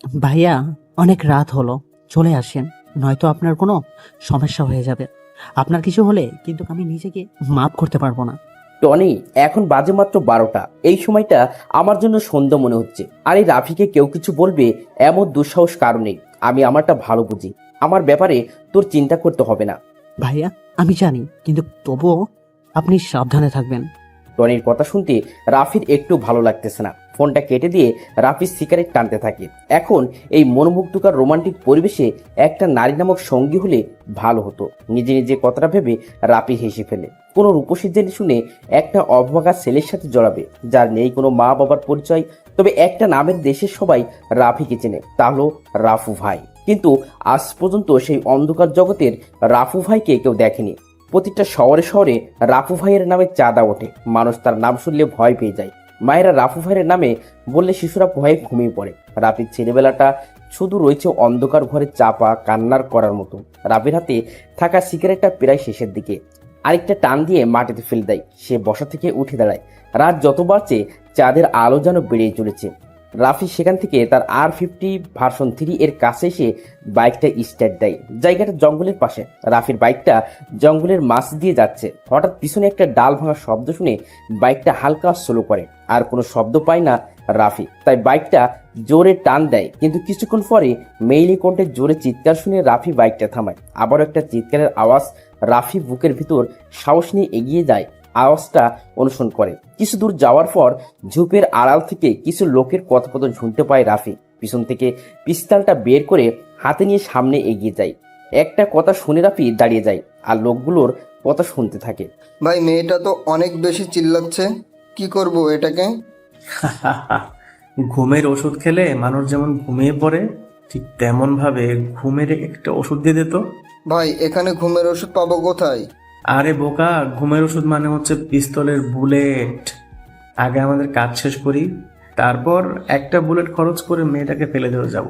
ভাইয়া, অনেক রাত হলো, চলে আসেন, নয়তো আপনার কোনো সমস্যা হয়ে যাবে। আপনার কিছু হলে কিন্তু আমি নিজেকে মাফ করতে পারবো না। টনি, এখন বাজে মাত্র 12টা। এই সময়টা আমার জন্য সন্ধ্যা মনে হচ্ছে। আর এই রাফিকে কেউ কিছু বলবে এমন দুঃসাহস কারণে আমি আমারটা ভালো বুঝি। আমার ব্যাপারে তোর চিন্তা করতে হবে না। ভাইয়া, আমি জানি, কিন্তু তবুও আপনি সাবধানে থাকবেন। টনির কথা শুনতে রাফির একটু ভালো লাগতেছে না। ফোনটা কেটে দিয়ে রাফি সিগারেট টানতে থাকে। এখন এই মনোমুগ্ধকর রোমান্টিক পরিবেশে একটা নারী নামক সঙ্গী হলে ভালো হতো। নিজে নিজে কথাটা ভেবে রাফি হেসে ফেলে। কোনো রূপসী জেনে শুনে একটা অভাগা ছেলের সাথে জড়াবে, যার নেই কোনো মা বাবার পরিচয়। তবে একটা নামের দেশের সবাই রাফিকে চেনে, তা হলো রাফু ভাই। কিন্তু আজ পর্যন্ত সেই অন্ধকার জগতের রাফু ভাইকে কেউ দেখেনি। প্রতিটা শহরে শহরে রাফু ভাইয়ের নামে চাঁদা ওঠে। মানুষ তার নাম শুনলে ভয় পেয়ে যায়। মায়েরা রাফু ভাইয়ের নামে বললে শিশুরা ভয়ে ঘুমিয়ে পড়ে। রাফির ছেলেবেলাটা শুধু রয়েছে অন্ধকার ঘরে চাপা কান্নার করার মতো। রাফির হাতে থাকা সিগারেটটা প্রায় শেষের দিকে। আরেকটা টান দিয়ে মাটিতে ফেলে দেয়। সে বসা থেকে উঠে দাঁড়ায়। রাত যত বাড়ছে চাঁদের আলো যেন বেড়েই চলেছে। রাফি সেখান থেকে তার R50 ভার্সন 3 এর কাছে এসে বাইকটা স্টার্ট দেয়। জায়গাটা জঙ্গলের পাশে। রাফির বাইকটা জঙ্গলের মাছ দিয়ে যাচ্ছে। হঠাৎ পিছনে একটা ডাল ভাঙার শব্দ শুনে বাইকটা হালকা স্লো করে। আর কোনো শব্দ পায় না রাফি, তাই বাইকটা জোরে টান দেয়। কিন্তু কিছুক্ষণ পরে মেইলি কণ্ঠে জোরে চিৎকার শুনে রাফি বাইকটা থামায়। আবারও একটা চিৎকারের আওয়াজ। রাফি বুকের ভিতর সাহস নিয়ে এগিয়ে যায়, আওয়াজটা অনুসরণ করে। কিছু দূর যাওয়ার পর ঝোপের আড়াল থেকে কিছু লোকের কথোপকথন শুনতে পায় রাফি। পিছন থেকে পিস্তলটা বের করে হাতে নিয়ে সামনে এগিয়ে যায়। একটা কথা শুনে রাফি দাঁড়িয়ে যায় আর লোকগুলোর কথা শুনতে থাকে। ভাই, মেয়েটা তো অনেক বেশি চিল্লাচ্ছে, কি করব এটাকে? ঘুমের ওষুধ খেলে মানুষ যেমন ঘুমিয়ে পড়ে, ঠিক তেমন ভাবে ঘুমের একটা ওষুধ দিয়ে দিত। ভাই, এখানে ঘুমের ওষুধ পাবো কোথায়? আরে বোকা, ঘুমের ওষুধ মানে হচ্ছে পিস্তলের বুলেট। আগে আমাদের কাজ শেষ করি, তারপর একটা বুলেট খরচ করে মেয়েটাকে ফেলে দিতে যাব।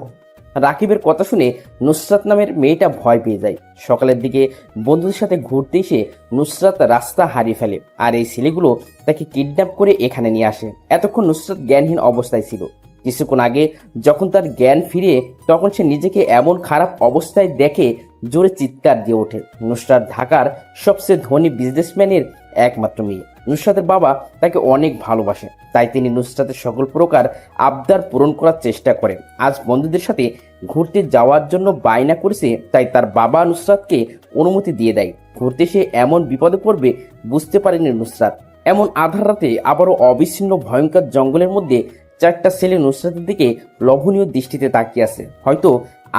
রাকিবের কথা শুনে নুসরাত নামের মেয়েটা ভয় পেয়ে যায়। সকালের দিকে বন্ধুদের সাথে ঘুরতে এসে নুসরাত রাস্তা হারিয়ে ফেলে। আর এই ছেলেগুলো তাকে কিডন্যাপ করে এখানে নিয়ে আসে। এতক্ষণ নুসরাত জ্ঞানহীন অবস্থায় ছিল। কিছুক্ষণ আগে যখন তার জ্ঞান ফিরে, তখন সে নিজেকে এমন খারাপ অবস্থায় দেখে জোরে চিৎকার দিয়ে ওঠে। নুসরাত ঢাকার সবচেয়ে ধনী বিজনেসম্যানের একমাত্র মেয়ে। নুসরাতের বাবা তাকে অনেক ভালোবাসে, তাই তিনি নুসরাতের সকল প্রকার আবদার পূরণ করার চেষ্টা করেন। আজ বন্ধুদের সাথে ঘুরতে যাওয়ার জন্য বায়না করেছে, তাই তার বাবা নুসরাতকে অনুমতি দিয়ে দেয়। ঘুরতে সে এমন বিপদে পড়বে বুঝতে পারেনি নুসরাত। এমন আধার রাতে আবারও অবিচ্ছিন্ন ভয়ঙ্কর জঙ্গলের মধ্যে চারটা ছেলে নুসরাতের দিকে লোভনীয় দৃষ্টিতে তাকিয়ে আছে। হয়তো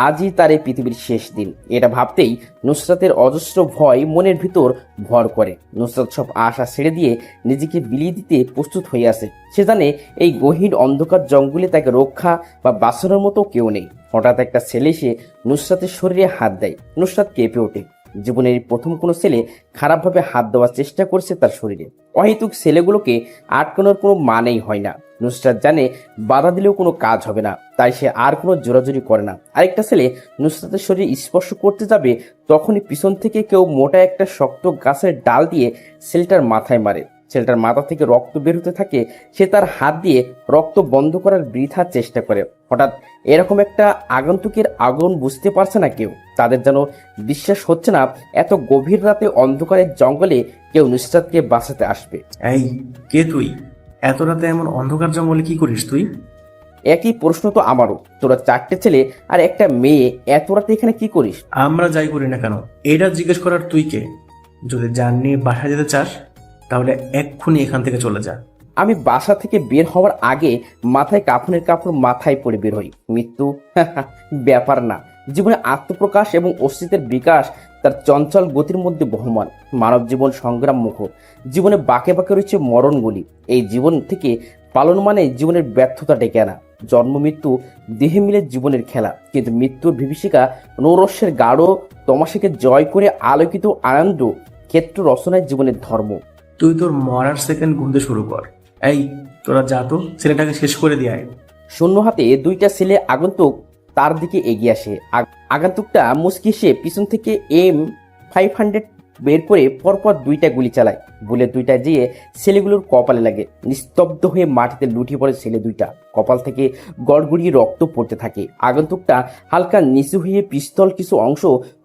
আজই তার এই পৃথিবীর শেষ দিন। এটা ভাবতেই নুসরাতের অজস্র ভয় মনের ভিতর ভর করে। নুসরাত সব আশা ছেড়ে দিয়ে নিজেকে বিলিয়ে দিতে প্রস্তুত হয়ে আছে। সে জানে এই গহীন অন্ধকার জঙ্গলে তাকে রক্ষা বা বাঁচানোর মতো কেউ নেই। হঠাৎ একটা ছেলে এসে নুসরাতের শরীরে হাত দেয়। নুসরাত কেঁপে ওঠে। জীবনের প্রথম কোনো ছেলে খারাপভাবে হাত দেওয়ার চেষ্টা করছে তার শরীরে। অহেতুক ছেলেগুলোকে আটকানোর কোনো মানেই হয় না। নুসরাত জানে বাধা দিলেও কোনো কাজ হবে না, তাই সে আর কোনো জোরাজুরি করে না। আরেকটা ছেলে নুসরাতের শরীর স্পর্শ করতে যাবে, তখনই পিছন থেকে কেউ মোটা একটা শক্ত গাছের ডাল দিয়ে ছেলেটার মাথায় মারে। ছেলেটার মাথা থেকে রক্ত বের হতে থাকে। সে তার হাত দিয়ে রক্ত বন্ধ করার বৃথা চেষ্টা করে। হঠাৎ এরকম একটা আগন্তুকের আগমন বুঝতে পারছে না কেউ। তাদের যেন বিশ্বাস হচ্ছে না এত গভীর রাতে অন্ধকারের জঙ্গলে কেউ নুসরাতকে বাঁচাতে আসবে। এই, কে তুই? এত রাতে এমন অন্ধকার জঙ্গলে কি করিস তুই? একই প্রশ্ন তো আমারও। তোরা চারটে ছেলে আর একটা মেয়ে এত রাতে এখানে কি করিস? আমরা যাই করি না কেন, এটা জিজ্ঞেস করার তুই কে? যদি জান নিয়ে বাসা যেতে চাস তাহলে এক্ষুনি এখান থেকে চলে যা। আমি বাসা থেকে বের হওয়ার আগে মাথায় কাফনের কাপড় মাথায় পরে বের হই। মৃত্যু ব্যাপার না। জীবনে আত্মপ্রকাশ এবং অস্তিত্বের বিকাশ তার চঞ্চল গতির মধ্যে বহমান। মানব জীবন সংগ্রাম মুখর। জীবনে বাঁকে বাঁকে রয়েছে মরণগুলি। এই জীবন থেকে পালন মানে জীবনের ব্যর্থতা ডেকে আনা। জন্ম মৃত্যু দেহে মিলে জীবনের খেলা, কিন্তু মৃত্যুর বিভীষিকা নৈরস্যের গাঢ় তমাশাকে জয় করে আলোকিত আনন্দ ক্ষেত্র রচনায় জীবনের ধর্ম। তুই তোর মরার সেকেন্ড গুনতে শুরু কর। এই, তোরা যা তো, ছেলেটাকে শেষ করে দিয়ে আয়। শূন্য হাতে দুইটা ছেলে আগন্তুক তার দিকে এগিয়ে আসে। আগন্তুকটা মুচকি এসে পিছন থেকে M500 বের করে পরপর দুইটা গুলি চালায়। বুলেট দুইটা যেয়ে ছেলেগুলোর কপালে লাগে। নিস্তব্ধ হয়ে মাটিতে লুটিয়ে পড়ে ছেলে দুইটা। কপাল থেকে গড়গড়িয়ে রক্ত পড়তে থাকে। আগন্তুকটা হালকা নিচু হয়ে পিস্তল কিছু অংশ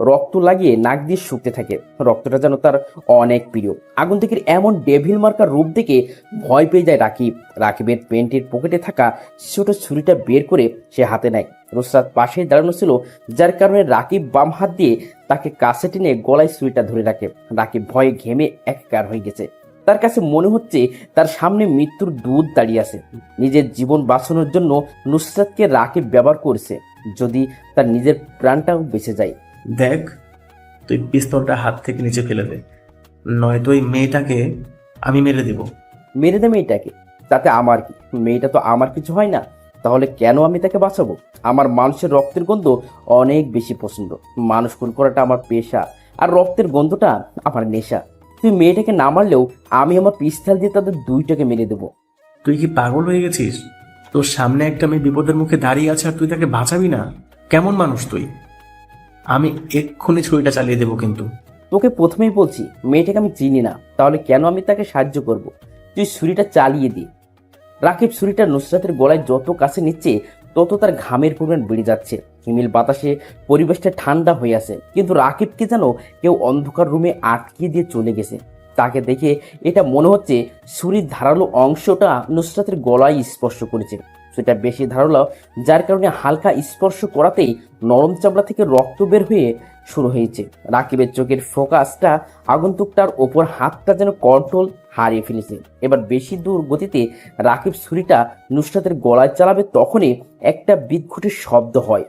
রক্ত লাগিয়ে নাক দিয়ে শুকতে থাকে। রক্তটা যেন তার অনেক প্রিয়। আগন্তুকের এমন ডেভিল মার্কা রূপ দেখে ভয় পেয়ে যায় রাকিব। রাকিবের প্যান্টের পকেটে থাকা ছোট ছুরিটা বের করে সে হাতে নেয়। নুসরাত পাশে দাঁড়ানো ছিল, যার কারণে রাকিব বাম হাত দিয়ে তাকে কাছে টেনে গলায় ছুরিটা ধরে রাখে। রাকিব ভয়ে ঘেমে একাকার হয়ে গেছে। তার কাছে মনে হচ্ছে তার সামনে মৃত্যুর দূত দাঁড়িয়ে আছে। নিজের জীবন বাঁচানোর জন্য নুসরাতকে রাকিব ব্যবহার করছে, যদি তার নিজের প্রাণটাও বেঁচে যায়। দেখ, তুই পিস্তলটা হাত থেকে নিচে ফেলে দে, নয়তো ওই মেয়েটাকে আমি মেরে দেব। মেরে দে মেয়েটাকে, তাতে আমার কি? মেয়েটা তো আমার কিছু হয় না, তাহলে কেন আমি তাকে বাঁচাবো? আমার মানুষের রক্তের গন্ধ অনেক বেশি পছন্দ। মানুষ খুন করাটা আমার পেশা, আর রক্তের গন্ধটা আমার নেশা। তুই মেয়েটাকে না মারলেও আমি আমার পিস্তল দিয়ে তাদের দুইটাকে মেরে দেবো। তুই কি পাগল হয়ে গেছিস? তোর সামনে একটা মেয়ে বিপদের মুখে দাঁড়িয়ে আছে আর তুই তাকে বাঁচাবি না? কেমন মানুষ তুই? আমি এক্ষুনি ছুরিটা চালিয়ে দেবো কিন্তু। তোকে প্রথমেই বলছি, মেয়েটাকে আমি চিনি না, তাহলে কেন আমি তাকে সাহায্য করব? তুই ছুরিটা চালিয়ে দি। রাকিব ছুরিটা নুসরাতের গলায় যত কাছে নিচ্ছে তত তার ঘামের পরিমাণ বেড়ে যাচ্ছে। হিমেল বাতাসে পরিবেশটা ঠান্ডা হয়ে আছে, কিন্তু রাকিবকে যেন কেউ অন্ধকার রুমে আটকে দিয়ে চলে গেছে। তাকে দেখে এটা মনে হচ্ছে ছুরির ধারালো অংশটা নুসরাতের গলায় স্পর্শ করেছে। সেটা বেশি ধারালো, যার কারণে হালকা স্পর্শ করাতেই নরম চামড়া থেকে রক্ত বের হয়ে শুরু হয়েছে। রাকিবের চোখের ফোকাসটা আগন্তুকটার ওপর, হাতটা যেন কন্ট্রোল হারিয়ে ফেলেছে। এবার বেশি দূর গতিতে রাকিব ছুরিটা নুসরাতের গলায় চালাবে, তখনই একটা বিদঘুটের শব্দ হয়।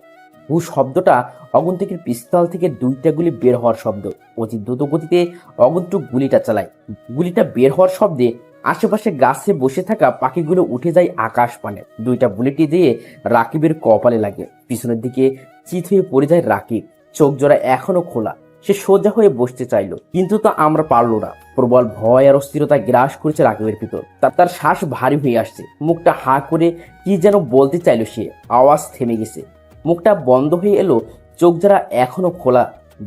শব্দটা অগন্তুকের পিস্তল থেকে দুইটা গুলি বের হওয়ার শব্দ। অতি দ্রুত গতিতে অগন্তুক গুলিটা চালায়। গুলিটা বের হওয়ার শব্দে আশেপাশে গাছে বসে থাকা পাখিগুলো উঠে যায় আকাশ পানে। দুইটা বুলেটই দিয়ে রাকিবের কপালে লাগে। পিছনের দিকে চিত হয়ে পড়ে যায় রাকিব। চোখ জোড়া এখনো খোলা। সে সোজা হয়ে বসতে চাইলো, কিন্তু তা আমরা পারলো না। প্রবল ভয় আর অস্থিরতা গ্রাস করেছে রাকিবের ভিতর। তার শ্বাস ভারী হয়ে আসছে। মুখটা হাঁ করে কি যেন বলতে চাইলো সে, আওয়াজ থেমে গেছে। মুখটা বন্ধ হয়ে এলো, চোখ যারা এখনো খোলা,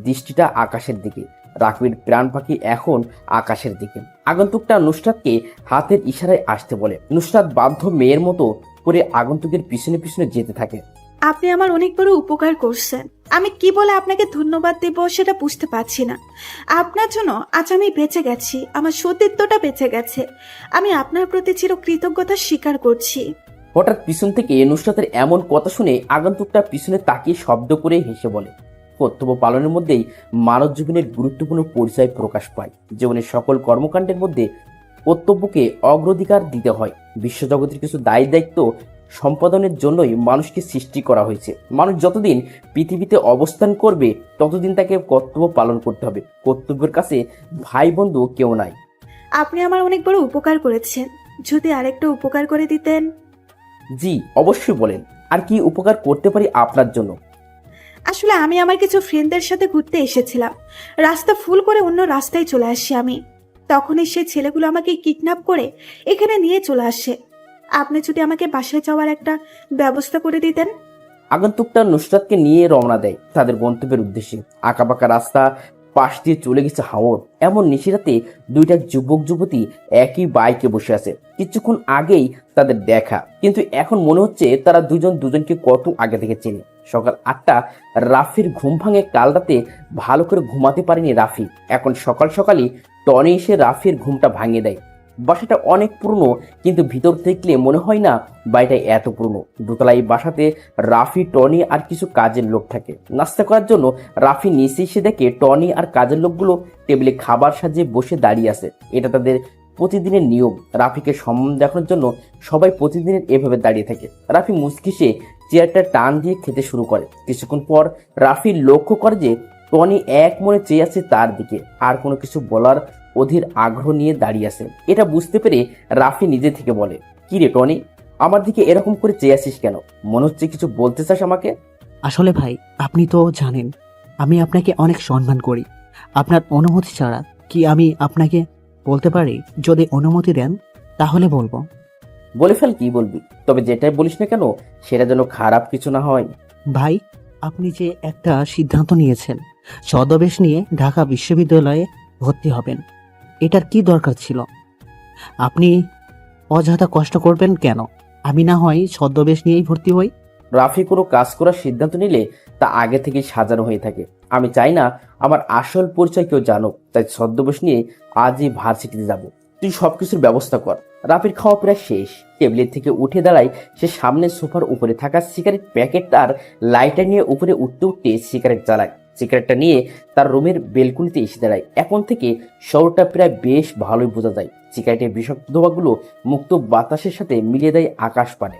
দৃষ্টিটা আকাশের দিকে। রাকিবের প্রাণ পাখি এখন আকাশের দিকে। আগন্তুকটা নুসরাতকে হাতের ইশারায় আসতে বলে। নুসরাত বাধ্য মেয়ের মতো করে আগন্তুকের পিছনে পিছনে যেতে থাকে। আপনি আমার অনেক বড় উপকার করছেন। আমি কি বলে আপনাকে ধন্যবাদ দেব সেটা বুঝতে পারছি না। আপনার জন্য আজ আমি বেঁচে গেছি, আমার সতীত্বটা বেঁচে গেছে। আমি আপনার প্রতি চির কৃতজ্ঞতা স্বীকার করছি। হঠাৎ পিছন থেকে নুসরাতের এমন কথা শুনে আগন্তুকটা পিছনে তাকিয়ে শব্দ করে হেসে বলে। কর্তব্য পালনের মধ্যেই মানব জীবনের গুরুত্বপূর্ণ পরিচয় প্রকাশ পায়। জীবনের সকল কর্মকাণ্ডের মধ্যে কর্তব্যকে অগ্রাধিকার দিতে হয়। বিশ্বজগতের কিছু দায় দায়িত্ব সম্পাদনের জন্যই মানুষকে সৃষ্টি করা হয়েছে। মানুষ যতদিন পৃথিবীতে অবস্থান করবে ততদিন তাকে কর্তব্য পালন করতে হবে। কর্তব্যের কাছে ভাই বন্ধু কেউ নাই। আপনি আমার অনেক বড় উপকার করেছেন, যদি আরেকটা উপকার করে দিতেন। জি অবশ্যই, বলেন আর কি উপকার করতে পারি আপনার জন্য? আসলে আমি আমার কিছু ফ্রেন্ডদের সাথে ঘুরতে এসেছিলাম। রাস্তা ফুল করে অন্য রাস্তায় চলে আসি আমি। তখনই সেই ছেলেগুলো আমাকে কিডন্যাপ করে এখানে নিয়ে চলে আসে। আপনি যদি আমাকে বাসায় যাওয়ার একটা ব্যবস্থা করে দিতেন। আগন্তুকটা নুসরাতকে নিয়ে রওনা দেয় তাদের গন্তব্যের উদ্দেশ্যে। আঁকাবাঁকা রাস্তা পাশ দিয়ে চলে গেছে হাওর। এমন নিশিরাতে দুইটা যুবক যুবতী একই বাইকে বসে আছে। কিছুক্ষণ আগেই তাদের দেখা, কিন্তু এখন মনে হচ্ছে তারা দুজন দুজনকে কত আগে থেকে চেনে। সকাল 8টা, রাফির ঘুম ভাঙে। কাল রাতে ভালো করে ঘুমাতে পারেনি রাফি। এখন সকাল সকালই টনি এসে রাফির ঘুমটা ভাঙিয়ে দেয়। বাসাটা অনেক পুরনো, কিন্তু ভিতর দেখলে মনে হয় না বাড়িটা এত পুরনো। দোতলায় বাসাতে রাফি, টনি আর কিছু কাজের লোক থাকে। নাস্তা করার জন্য রাফি নিচে এসে দেখে টনি আর কাজের লোকগুলো টেবিলে খাবার সাজিয়ে বসে দাঁড়িয়ে আছে। এটা তাদের প্রতিদিনের নিয়ম। রাফিকে সম্মান দেখানোর জন্য সবাই প্রতিদিনের এভাবে দাঁড়িয়ে থাকে। রাফি মুচকিসে চেয়ারটা টান দিয়ে খেতে শুরু করে। কিছুক্ষণ পর রাফি লক্ষ্য করে যে টনি এক মনে চেয়ে আছে তার দিকে, আর কোনো কিছু বলার অধীর আগ্রহ নিয়ে দাঁড়িয়ে আছে। এটা বুঝতে পেরে রাফি নিজে থেকে বলে, কি রে টনি, আমার দিকে এরকম করে চেয়ে আসিস কেন? মনে হচ্ছে কিছু বলতে চাস আমাকে? আসলে ভাই, আপনি তো জানেন আমি আপনাকে অনেক সম্মান করি। আপনার অনুমতি ছাড়া কি আমি আপনাকে বলতে পারি? যদি অনুমতি দেন তাহলে বলবো। বলে ফেল, কি বলবি, তবে যেটাই বলিস না কেন সেটা যেন খারাপ কিছু না হয়। ভাই, আপনি যে একটা সিদ্ধান্ত নিয়েছেন ছদ্মবেশ নিয়ে ঢাকা বিশ্ববিদ্যালয়ে ভর্তি হবেন, এটার কি দরকার ছিল? আপনি অযথা কষ্ট করবেন কেন? আমি না হয় ছদ্মবেশ নিয়েই ভর্তি হই। রাফি কোনো কাজ করার সিদ্ধান্ত নিলে তা আগে থেকেই সাজানো হয়ে থাকে। আমি চাই না আমার আসল পরিচয় কেউ জানুক, তাই ছদ্মবেশ নিয়ে আজই ভার্সিটিতে যাব। তুই সবকিছুর ব্যবস্থা কর। রাফির খাওয়া প্রায় শেষ। টেবিলের থেকে উঠে দাঁড়ায় সে। সামনে সোফার উপরে থাকা সিগারেট প্যাকেট আর লাইটার নিয়ে উপরে উঠতে উঠতে সিগারেট জ্বালায়। সিগারেটটা নিয়ে তার রুমের বেলকুনিতে এসে দাঁড়ায়। এখন থেকে শহরটা প্রায় বেশ ভালোই বোঝা যায়। সিগারেটের বিষাক্ত ধোঁয়াগুলো মুক্ত বাতাসের সাথে মিলিয়ে দেয় আকাশ পানে।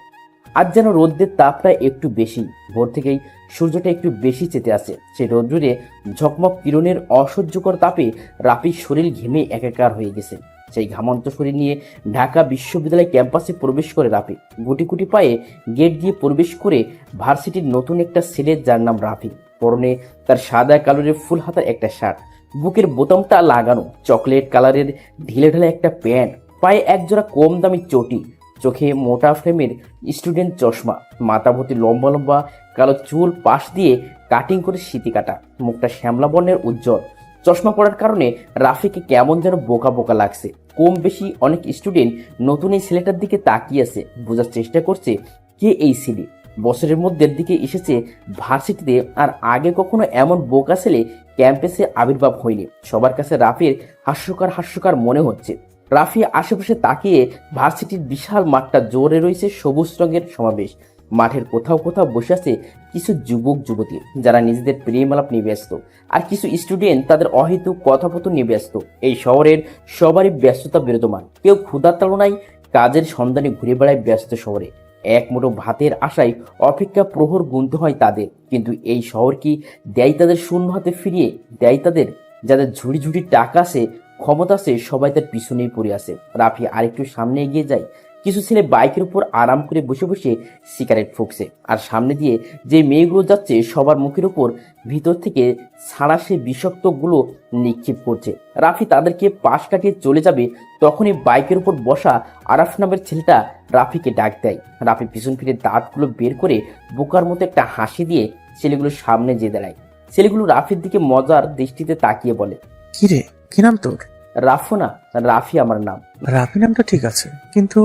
আজ যেন রোদ্রের তাপটা একটু বেশি। ভোর থেকেই সূর্যটা একটু বেশি চেতে আসে। সেই রোদ্রে ঝকমক কিরণের অসহ্যকর তাপে রাফির শরীর ঘেমে একাকার হয়ে গেছে। সেই ঘামন্ত শরীর নিয়ে ঢাকা বিশ্ববিদ্যালয় ক্যাম্পাসে প্রবেশ করে রাফি। গুটি গুটি পায়ে গেট দিয়ে প্রবেশ করে ভার্সিটির নতুন একটা ছেলে, যার নাম রাফি। পরনে তার সাদা কালারের ফুল হাতার একটা শার্ট, বুকের বোতামটা লাগানো চকলেট কালারের ঢিলে ঢালে একটা প্যান্ট, পায়ে একজোড়া কম দামি চটি, চোখে মোটা ফ্রেমের স্টুডেন্ট চশমা, মাথা ভর্তি লম্বা লম্বা কালো চুল পাশ দিয়ে কাটিং করে সিঁতি কাটা, মুখটা শ্যামলা বর্ণের উজ্জ্বল। চশমা পড়ার কারণে রাফিকে কেমন যেন বোকা বোকা লাগছে। কম বেশি অনেক স্টুডেন্ট নতুন এই ছেলেটার দিকে তাকিয়ে আছে, বোঝার চেষ্টা করছে কে এই ছেলে। বছরের মধ্যের দিকে এসেছে ভার্সিটিতে, আর আগে কখনো এমন বোকা ছেলে ক্যাম্পাসে আবির্ভাব হয়নি। সবার কাছে রাফির হাস্যকর হাস্যকর মনে হচ্ছে। রাফি আশেপাশে তাকিয়ে ভার্সিটির বিশাল মাঠটা জোরে রয়েছে সবুজ রঙের সমাবেশ। মাঠের কোথাও কোথাও বসে আছে কিছু যুবক যুবতী, যারা নিজেদের প্রেম আলাপ নিয়ে ব্যস্ত, আর কিছু স্টুডেন্ট তাদের অহেতুক কথোপকথন নিয়ে ব্যস্ত। এই শহরের সবারই ব্যস্ততা বিরাজমান। কেউ ক্ষুধার তাড়নায় কাজের সন্ধানে ঘুরে বেড়ায় ব্যস্ত শহরে। এক মুঠো ভাতের আশায় অপেক্ষা প্রহর গুনতে হয় তাদের। কিন্তু এই শহর কি দেয় তাদের শূন্য হাতে ফিরিয়ে? দেয় তাদের? যাদের ঝুড়ি ঝুড়ি টাকা আছে, ক্ষমতা আছে, সবাই তার পিছনেই পড়ে আছে। রাফি আরেকটু সামনে এগিয়ে যায়। কিছু ছেলে বাইকের উপর আরাম করে বসে বসে সিগারেট ফুঁকছে, আর সামনে দিয়ে যে মেয়েগুলো যাচ্ছে সবার মুখের উপর ভিতর থেকে ছাড়া সে বিষাক্তগুলো নিক্ষেপ করছে। রাফি তাদেরকে পাশ কাটিয়ে চলে যাবে, তখনই বাইকের উপর বসা আরাফ নামের ছেলেটা রাফিকে ডাক দেয়। রাফি পিছন ফিরে দাঁতগুলো বের করে বোকার মতো একটা হাসি দিয়ে ছেলেগুলোর সামনে যেয়ে দাঁড়ায়। ছেলেগুলো রাফির দিকে মজার দৃষ্টিতে তাকিয়ে বলে, কি রে, কি নাম তোর? রাফু না, রাফি আমার নাম। রাফি নামটা ঠিক আছে, কিন্তু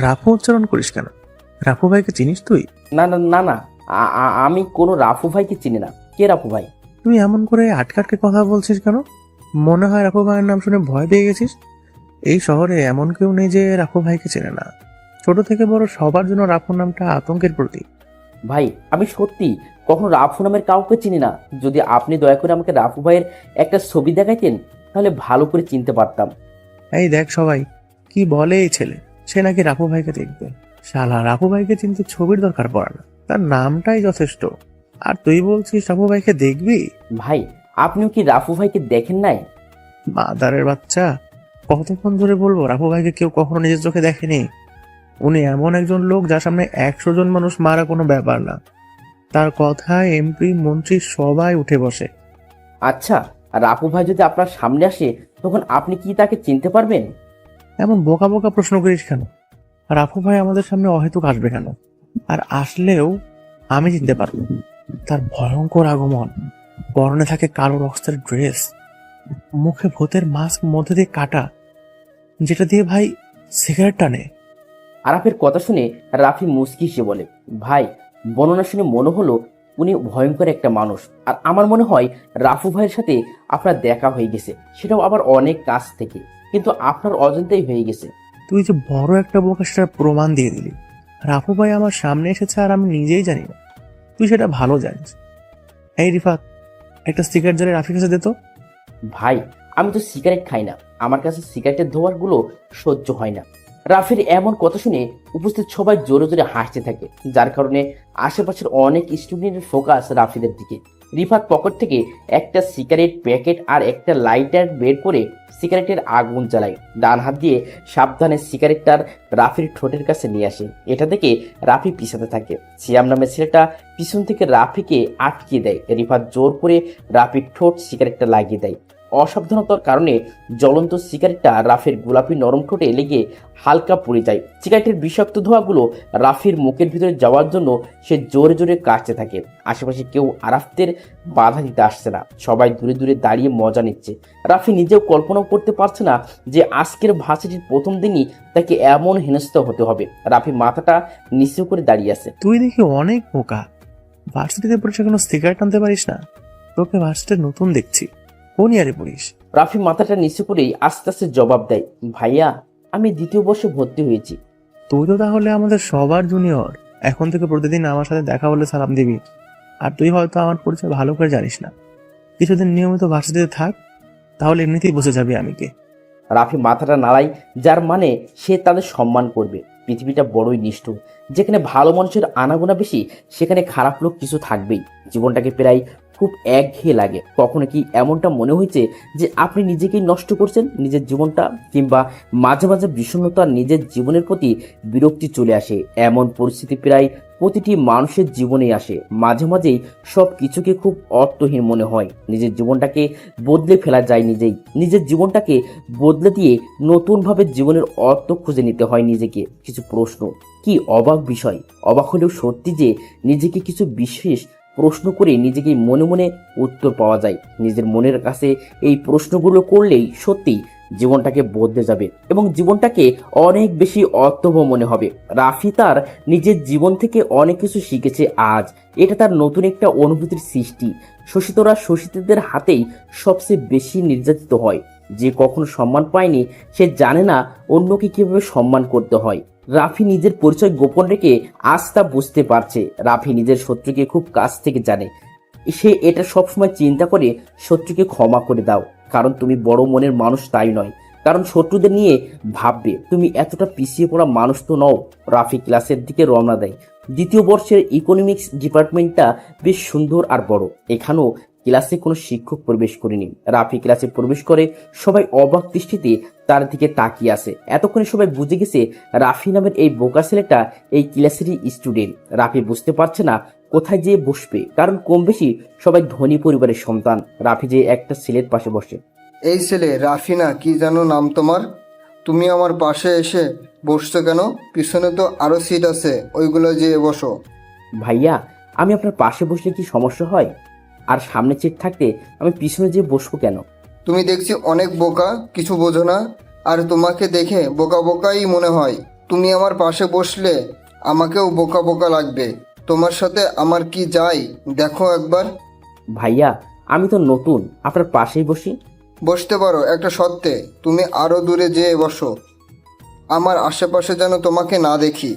রাফু উচ্চারণ করিস কেন? রাফু ভাইকে চিনিস তুই? না না না না, আমি কোনো রাফু ভাইকে চিনি না। কে রাফু ভাই? তুই এমন করে আটকে আটকে কথা বলছিস কেন? মনে হয় রাফু ভাইয়ের নাম শুনে ভয় পেয়ে গেছিস। এই শহরে এমন কেউ নেই যে রাফু ভাইকে চেনে না। ছোট থেকে বড় সবার জন্য রাফু নামটা আতঙ্কের প্রতীক। ভাই, আমি সত্যি কখনো রাফু নামের কাউকে চিনি না। যদি আপনি দয়া করে আমাকে রাফু ভাইয়ের একটা ছবি দেখাইতেন, তাহলে ভালো করে চিনতে পারতাম। এই দেখ সবাই কি বলে এই ছেলে, সে নাকি রাফু ভাইকে দেখবে। শালা, রাফু ভাইকে চিনতে ছবির দরকার পড়ে না, তার নামটাই যথেষ্ট। আর তুই বলছিস রাফু ভাইকে দেখবি? ভাই, আপনিও কি রাফু ভাইকে দেখেন নাই? মাদারের বাচ্চা, কতক্ষণ ধরে বলবো রাফু ভাইকে কেউ কখনো নিজের চোখে দেখেনি। উনি এমন একজন লোক যার সামনে 100 জন মানুষ মারা কোনো ব্যাপার না। তার কথায় এমপি মন্ত্রী সবাই উঠে বসে। আচ্ছা, রাফু ভাই যদি আপনার সামনে আসে, তখন আপনি কি তাকে চিনতে পারবেন? এমন বোকা বোকা প্রশ্ন করিস কেন? রাফু ভাই আমাদের সামনে অহেতুক আসবে কেন? আর আসলেও আমি চিনতে পারবো। তার ভয়ঙ্কর আগমন, পরনে থাকে কালো রক্তের ড্রেস, মুখে ভূতের মাস্ক মধ্যে দিয়ে কাটা, যেটা দিয়ে ভাই সিগারেট টানে। আরাফের কথা শুনে রাফি মুচকি হেসে বলে, ভাই, বর্ণনা শুনে মনে হলো উনি ভয়ঙ্কর একটা মানুষ। আর আমার মনে হয় রাফু ভাইয়ের সাথে আপনার দেখা হয়ে গেছে, সেটাও আবার অনেক কাছ থেকে, কিন্তু আপনার অজান্তেই হয়ে গেছে। তুই যে বড় একটা বোকা সেটার প্রমাণ দিয়ে দিলি। রাফু ভাই আমার সামনে এসেছে আর আমি নিজেই জানি না, তুই সেটা ভালো জানিস। এই রিফাত, একটা সিগারেট জ্বালিয়ে রাফির কাছে দে তো। ভাই, আমি তো সিগারেট খাই না, আমার কাছে সিগারেটের ধোঁয়াগুলো সহ্য হয় না। রাফির এমন কথা শুনে উপস্থিত সবাই জোরে জোরে হাসতে থাকে, যার কারণে আশেপাশের অনেক স্টুডেন্টের ফোকাস রাফিদের দিকে। রিফাত পকেট থেকে একটা সিগারেট প্যাকেট আর একটা লাইটার বের করে সিগারেটের আগুন জ্বালায়। ডান হাত দিয়ে সাবধানে সিগারেটটার রাফির ঠোঁটের কাছে নিয়ে আসে। এটা দেখে রাফি পিছাতে থাকে। সিয়াম নামের ছেলেটা পিছন থেকে রাফিকে আটকিয়ে দেয়। রিফাত জোর করে রাফির ঠোঁট সিগারেটটা লাগিয়ে দেয়। অসাবধানতার কারণে জ্বলন্ত সিগারেটটা রাফির গোলাপি নরম ঠোঁটে লেগে হালকা পুড়ে যায়। সিগারেটের বিষাক্ত ধোঁয়াগুলো রাফির মুখের ভিতরে যাওয়ার জন্য সে জোরে জোরে কাশতে থাকে। আশেপাশে কেউ আরাফতের বাধা দিতে আসছে না, সবাই দূরে দূরে দাঁড়িয়ে মজা নিচ্ছে। রাফি নিজেও কল্পনাও করতে পারছে না যে আজকের ভার্সিটির প্রথম দিনই তাকে এমন হেনস্থ হতে হবে। রাফি মাথাটা নিচু করে দাঁড়িয়ে আছে। তুই দেখি অনেক বোকা, ভার্সিটিতে পড়ে কোনো সিগারেট আনতে পারিস না? তোকে ভার্সিটিতে নতুন দেখছি, কোন ইয়ারে পড়িস? রাফি মাথাটা নিচু করেই আস্তে আস্তে জবাব দেয়, ভাইয়া আমি 2য় বর্ষে ভর্তি হয়েছি। তুই তো তাহলে আমাদের সবার জুনিয়র। এখন থেকে প্রতিদিন আমার সাথে দেখা হলে সালাম দিবি। আর তুই হয়তো আমার পরিচয় ভালো করে জানিস না, কিছুদিন নিয়মিত ভার্সিটিতে থাক, তাহলে এমনিতেই বসে যাবি আমি কে। রাফি মাথাটা নাড়ায়, যার মানে সে তাদের সম্মান করবে। পৃথিবীটা বড়ই নিষ্ঠুর, যেখানে ভালো মানুষের আনাগোনা বেশি সেখানে খারাপ লোক কিছু থাকবেই। জীবনটাকে প্রায় খুব একঘেয়ে লাগে। কখনো কি এমনটা মনে হয়েছে যে আপনি নিজেকেই নষ্ট করছেন নিজের জীবনটা? কিংবা মাঝে মাঝে বিষণ্ণতা, নিজের জীবনের প্রতি বিরক্তি চলে আসে? এমন পরিস্থিতি প্রায় প্রতিটি মানুষের জীবনেই আসে। মাঝে মাঝেই সব কিছুকে খুব অর্থহীন মনে হয়। নিজের জীবনটাকে বদলে ফেলা যায় নিজেই। নিজের জীবনটাকে বদলে দিয়ে নতুনভাবে জীবনের অর্থ খুঁজে নিতে হয় নিজেকে। কিছু প্রশ্ন, কি অবাক বিষয়! অবাক হলেও সত্যি যে নিজেকে কিছু বিশেষ প্রশ্ন করে নিজেকে মনে মনে উত্তর পাওয়া যায়। নিজের মনের কাছে এই প্রশ্নগুলো করলেই সত্যি জীবনটাকে বদলে যাবে এবং জীবনটাকে অনেক বেশি অর্থবহ মনে হবে। রাফি তার নিজের জীবন থেকে অনেক কিছু শিখেছে আজ। এটা তার নতুন একটা অনুভূতির সৃষ্টি। শোষিতরা শোষিতদের হাতেই সবচেয়ে বেশি নির্যাতিত হয়। যে কখনো সম্মান পায়নি সে জানে না অন্যকে কিভাবে সম্মান করতে হয়। রাফি নিজের পরিচয় গোপন রেখে আজ তা বুঝতে পারছে। রাফি নিজের শত্রুকে খুব কাছ থেকে জানে। সে এটা সবসময় চিন্তা করে শত্রুকে ক্ষমা করে দাও, কারণ তুমি বড় মনের মানুষ তাই নয়, কারণ শত্রুদের নিয়ে ভাববে। তুমি এতটা পিছিয়ে পড়া মানুষ তো নও। রাফি ক্লাসের দিকে রওনা দেয়। 2য় বর্ষের ইকোনমিক্স ডিপার্টমেন্টটা বেশ সুন্দর আর বড়। এখানেও ক্লাসে কোনো শিক্ষক প্রবেশ করেনি। রাফি ক্লাসে প্রবেশ করে সবাই অবাক দৃষ্টিতে তার দিকে তাকিয়ে আছে। এতক্ষণে সবাই বুঝে গেছে রাফি নামের এই বোকা ছেলেটা এই ক্লাসেরই স্টুডেন্ট। রাফি বুঝতে পারছে না কোথায় যেয়ে বসবে, কারণ কম বেশি সবাই ধনী পরিবারের সন্তান। রাফি যে একটা ছেলের পাশে বসে। এই ছেলে রাফি না, কি যেন নাম তোমার? তুমি আমার পাশে এসে বসছো কেন? পিছনে তো আরো সিট আছে, ওইগুলো যেয়ে বসো। ভাইয়া আমি আপনার পাশে বসলে কি সমস্যা হয়? আর সামনে সিট থাকতে আমি পিছনে যেয়ে বসবো কেন? তুমি দেখছি অনেক বোকা, কিছু বোঝো না। আর তোমাকে দেখে বোকা বোকাই মনে হয়। তুমি আমার পাশে বসলে আমাকেও বোকা বোকা লাগবে। তোমার সাথে আমার কি যায় দেখো একবার। ভাইয়া আমি তো নতুন, আপনার পাশেই বসি। বসতে পারো, একটা শর্তে। তুমি আরো দূরে যেয়ে বসো, আমার আশেপাশে যেন তোমাকে না দেখি।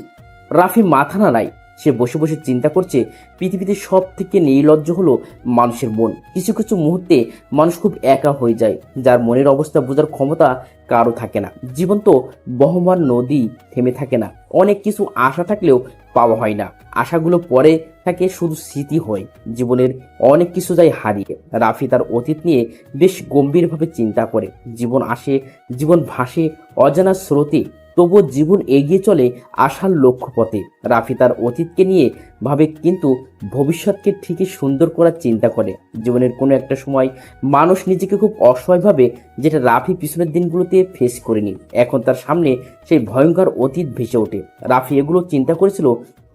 রাফি মাথা নাড়ায়। সে বসে বসে চিন্তা করছে পৃথিবীতে সব থেকে নির্লজ্জ হলো মানুষের মন। কিছু কিছু মুহূর্তে মানুষ খুব একা হয়ে যায়, যার মনের অবস্থা বোঝার ক্ষমতা কারো থাকে না। জীবন তো বহমান নদী, থেমে থাকে না। অনেক কিছু আশা থাকলেও পাওয়া হয় না। আশাগুলো পরে থাকে শুধু স্মৃতি হয়। জীবনের অনেক কিছু যায় হারিয়ে। রাফি তার অতীত নিয়ে বেশ গম্ভীরভাবে চিন্তা করে। জীবন আসে, জীবন ভাসে অজানা স্রোতে, তবুও জীবন এগিয়ে চলে আশার লক্ষ্যপথে। রাফি তার অতীতকে নিয়ে ভাবে, কিন্তু ভবিষ্যৎকে ঠিকই সুন্দর করার চিন্তা করে। জীবনের কোনো একটা সময় মানুষ নিজেকে খুব অসহায় ভাবে, যেটা রাফি পিছনের দিনগুলোতে ফেস করেনি। এখন তার সামনে সেই ভয়ঙ্কর অতীত ভেসে ওঠে। রাফি এগুলো চিন্তা করেছিল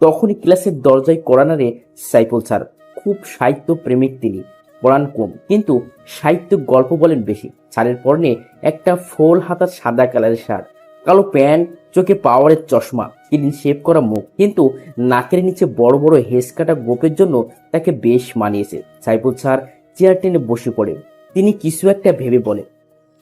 তখনই ক্লাসের দরজায় কড়া নাড়ে সাইফুল স্যার। খুব সাহিত্য প্রেমিক তিনি, পড়ান কম, কিন্তু সাহিত্য গল্প বলেন বেশি। স্যারের পরনে একটা ফোল হাতার সাদা কালারের শার্ট, কালো প্যান্ট, চোখে পাওয়ারের চশমা, ক্লিন শেভ করা মুখ, কিন্তু নাকের নিচে বড় বড় হেস কাটা গোপের জন্য তাকে বেশ মানিয়েছে। সাইফুল স্যার চেয়ার টেনে বসে পড়ে। তিনি কিছু একটা ভেবে বলে,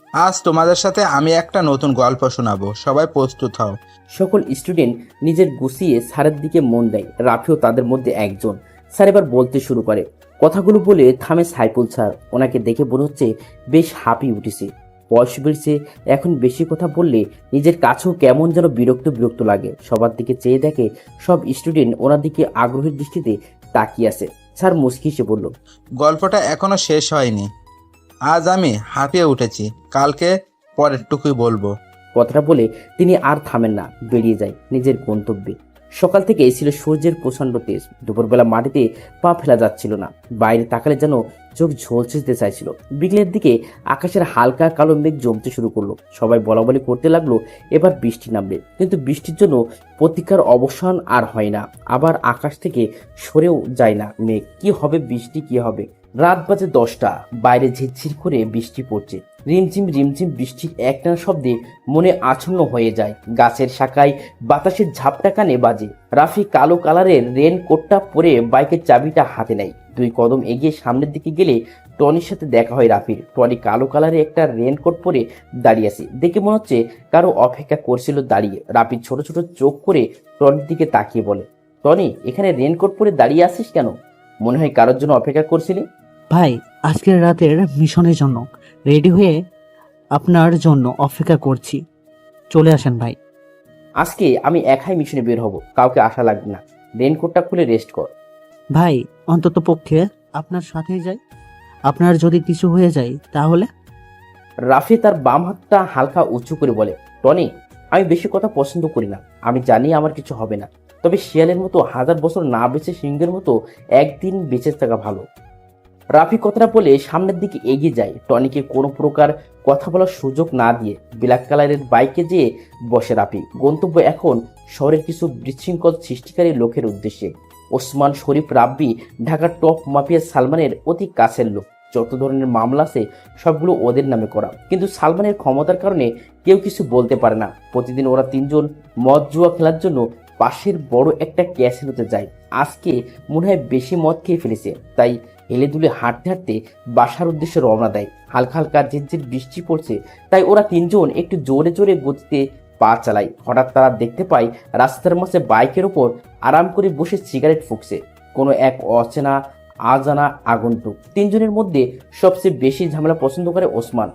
আজ তোমাদের সাথে আমি একটা নতুন গল্প শোনাবো, সবাই প্রস্তুত হও। সকল স্টুডেন্ট নিজের গুছিয়ে স্যারের দিকে মন দেয়। রাফিও তাদের মধ্যে একজন। স্যার এবার বলতে শুরু করে। কথাগুলো বলে থামে সাইফুল স্যার। ওনাকে দেখে মনে হচ্ছে বেশ হাঁপিয়ে উঠেছে। বয়স বেড়েছে, এখন বেশি কথা বললে নিজের কাছেও কেমন যেন বিরক্ত বিরক্ত লাগে। সবার দিকে চেয়ে দেখে সব স্টুডেন্ট ওনার দিকে আগ্রহের দৃষ্টিতে তাকিয়ে আছে। স্যার মুচকি এসে বলল, গল্পটা এখনো শেষ হয়নি। আজ আমি হাঁপিয়ে উঠেছি, কালকে পরেরটুকুই বলবো। কথাটা বলে তিনি আর থামেন না, বেরিয়ে যায় নিজের গন্তব্যে। সকাল থেকে ছিল সূর্যের প্রচণ্ড তেজ। দুপুরবেলা মাটিতে পা ফেলা যাচ্ছিল না, বাইরে তাকালে যেন চোখ ঝলসে যেতে চাইছিল। বিকেলের দিকে আকাশের হালকা কালো মেঘ জমতে শুরু করলো। সবাই বলাবলি করতে লাগলো এবার বৃষ্টি নামবে, কিন্তু বৃষ্টির জন্য প্রতীক্ষার অবসান আর হয় না। আবার আকাশ থেকে সরেও যায় না মেঘ। কি হবে বৃষ্টি, কি হবে? রাত বাজে 10টা, বাইরে ঝিরঝির করে বৃষ্টি পড়ছে। রিমঝিম রিমঝিম বৃষ্টির একটানা শব্দে মনে আচ্ছন্ন হয়ে যায়। গাছের শাখায় বাতাসের ঝাপটা কানে বাজে। রাফি কালো কালারের রেন কোটটা পরে বাইকের চাবিটা হাতে নেয়। 2 কদম এগিয়ে সামনের দিকে গেলে টনির সাথে দেখা হয় রাফির। টনি কালো কালারের একটা রেনকোট পরে দাঁড়িয়ে আছে, দেখে মনে হচ্ছে কারো অপেক্ষা করছিল দাঁড়িয়ে। রাফি ছোট ছোট চোখ করে টনির দিকে তাকিয়ে বলে, টনি, এখানে রেনকোট পরে দাঁড়িয়ে আছিস কেন? মনে হয় কারোর জন্য অপেক্ষা করছিলি। ভাই, আজকের রাতের মিশনের জন্য রেডি হয়ে আপনার জন্য অপেক্ষা করছি, চলে আসেন ভাই। আজকে আমি একাই মিশনে বের হব, কাউকে আশা লাগবে না। রেনকোটটা খুলে রেস্ট কর। ভাই, অন্তত পক্ষে আপনার সাথেই যাই। আপনার যদি কিছু হয়ে যায় তাহলে? রাফি তার বাম হাতটা হালকা উঁচু করে বলে, টনি, আমি বেশি কথা পছন্দ করি না। আমি জানি আমার কিছু হবে না, তবে শিয়ালের মতো 1000 বছর না বেঁচে সিংহের মতো একদিন বেঁচে থাকা ভালো। রাফি কথাটা বলে সামনের দিকে এগিয়ে যায়। টনিকে কোনো প্রকার কথা বলার সুযোগ না দিয়ে ব্ল্যাক কালারের বাইকে যেয়ে বসে রাফি। গন্তব্য এখন শহরের কিছু বিশৃঙ্খল সৃষ্টিকারী লোকের উদ্দেশ্যে। ওসমান শরীফ রাব্বি ঢাকার টপ মাফিয়া সালমানের অতি কাছের লোক। যত ধরনের মামলা আছে সবগুলো ওদের নামে করা, কিন্তু সালমানের ক্ষমতার কারণে কেউ কিছু বলতে পারে না। প্রতিদিন ওরা 3 জন মদ জুয়া খেলার জন্য পাশের বড় একটা ক্যাসিনোতে যায়। আজকে মনে হয় বেশি মদ খেয়ে ফেলেছে, তাই হেলে দুলে হাঁটতে হাঁটতে বাসার উদ্দেশ্যে রওনা দেয়। হালকা হালকা ঝিরঝির বৃষ্টি পড়ছে, তাই ওরা 3 জন একটু জোরে জোরে গতিতে পা চালায়। হঠাৎ তারা দেখতে পায় রাস্তার মাঝে বাইকের ওপর আরাম করে বসে সিগারেট ফুঁকছে কোনো এক অচেনা আজানা আগন্তুক। 3 জনের মধ্যে সবচেয়ে বেশি ঝামেলা পছন্দ করে ওসমান।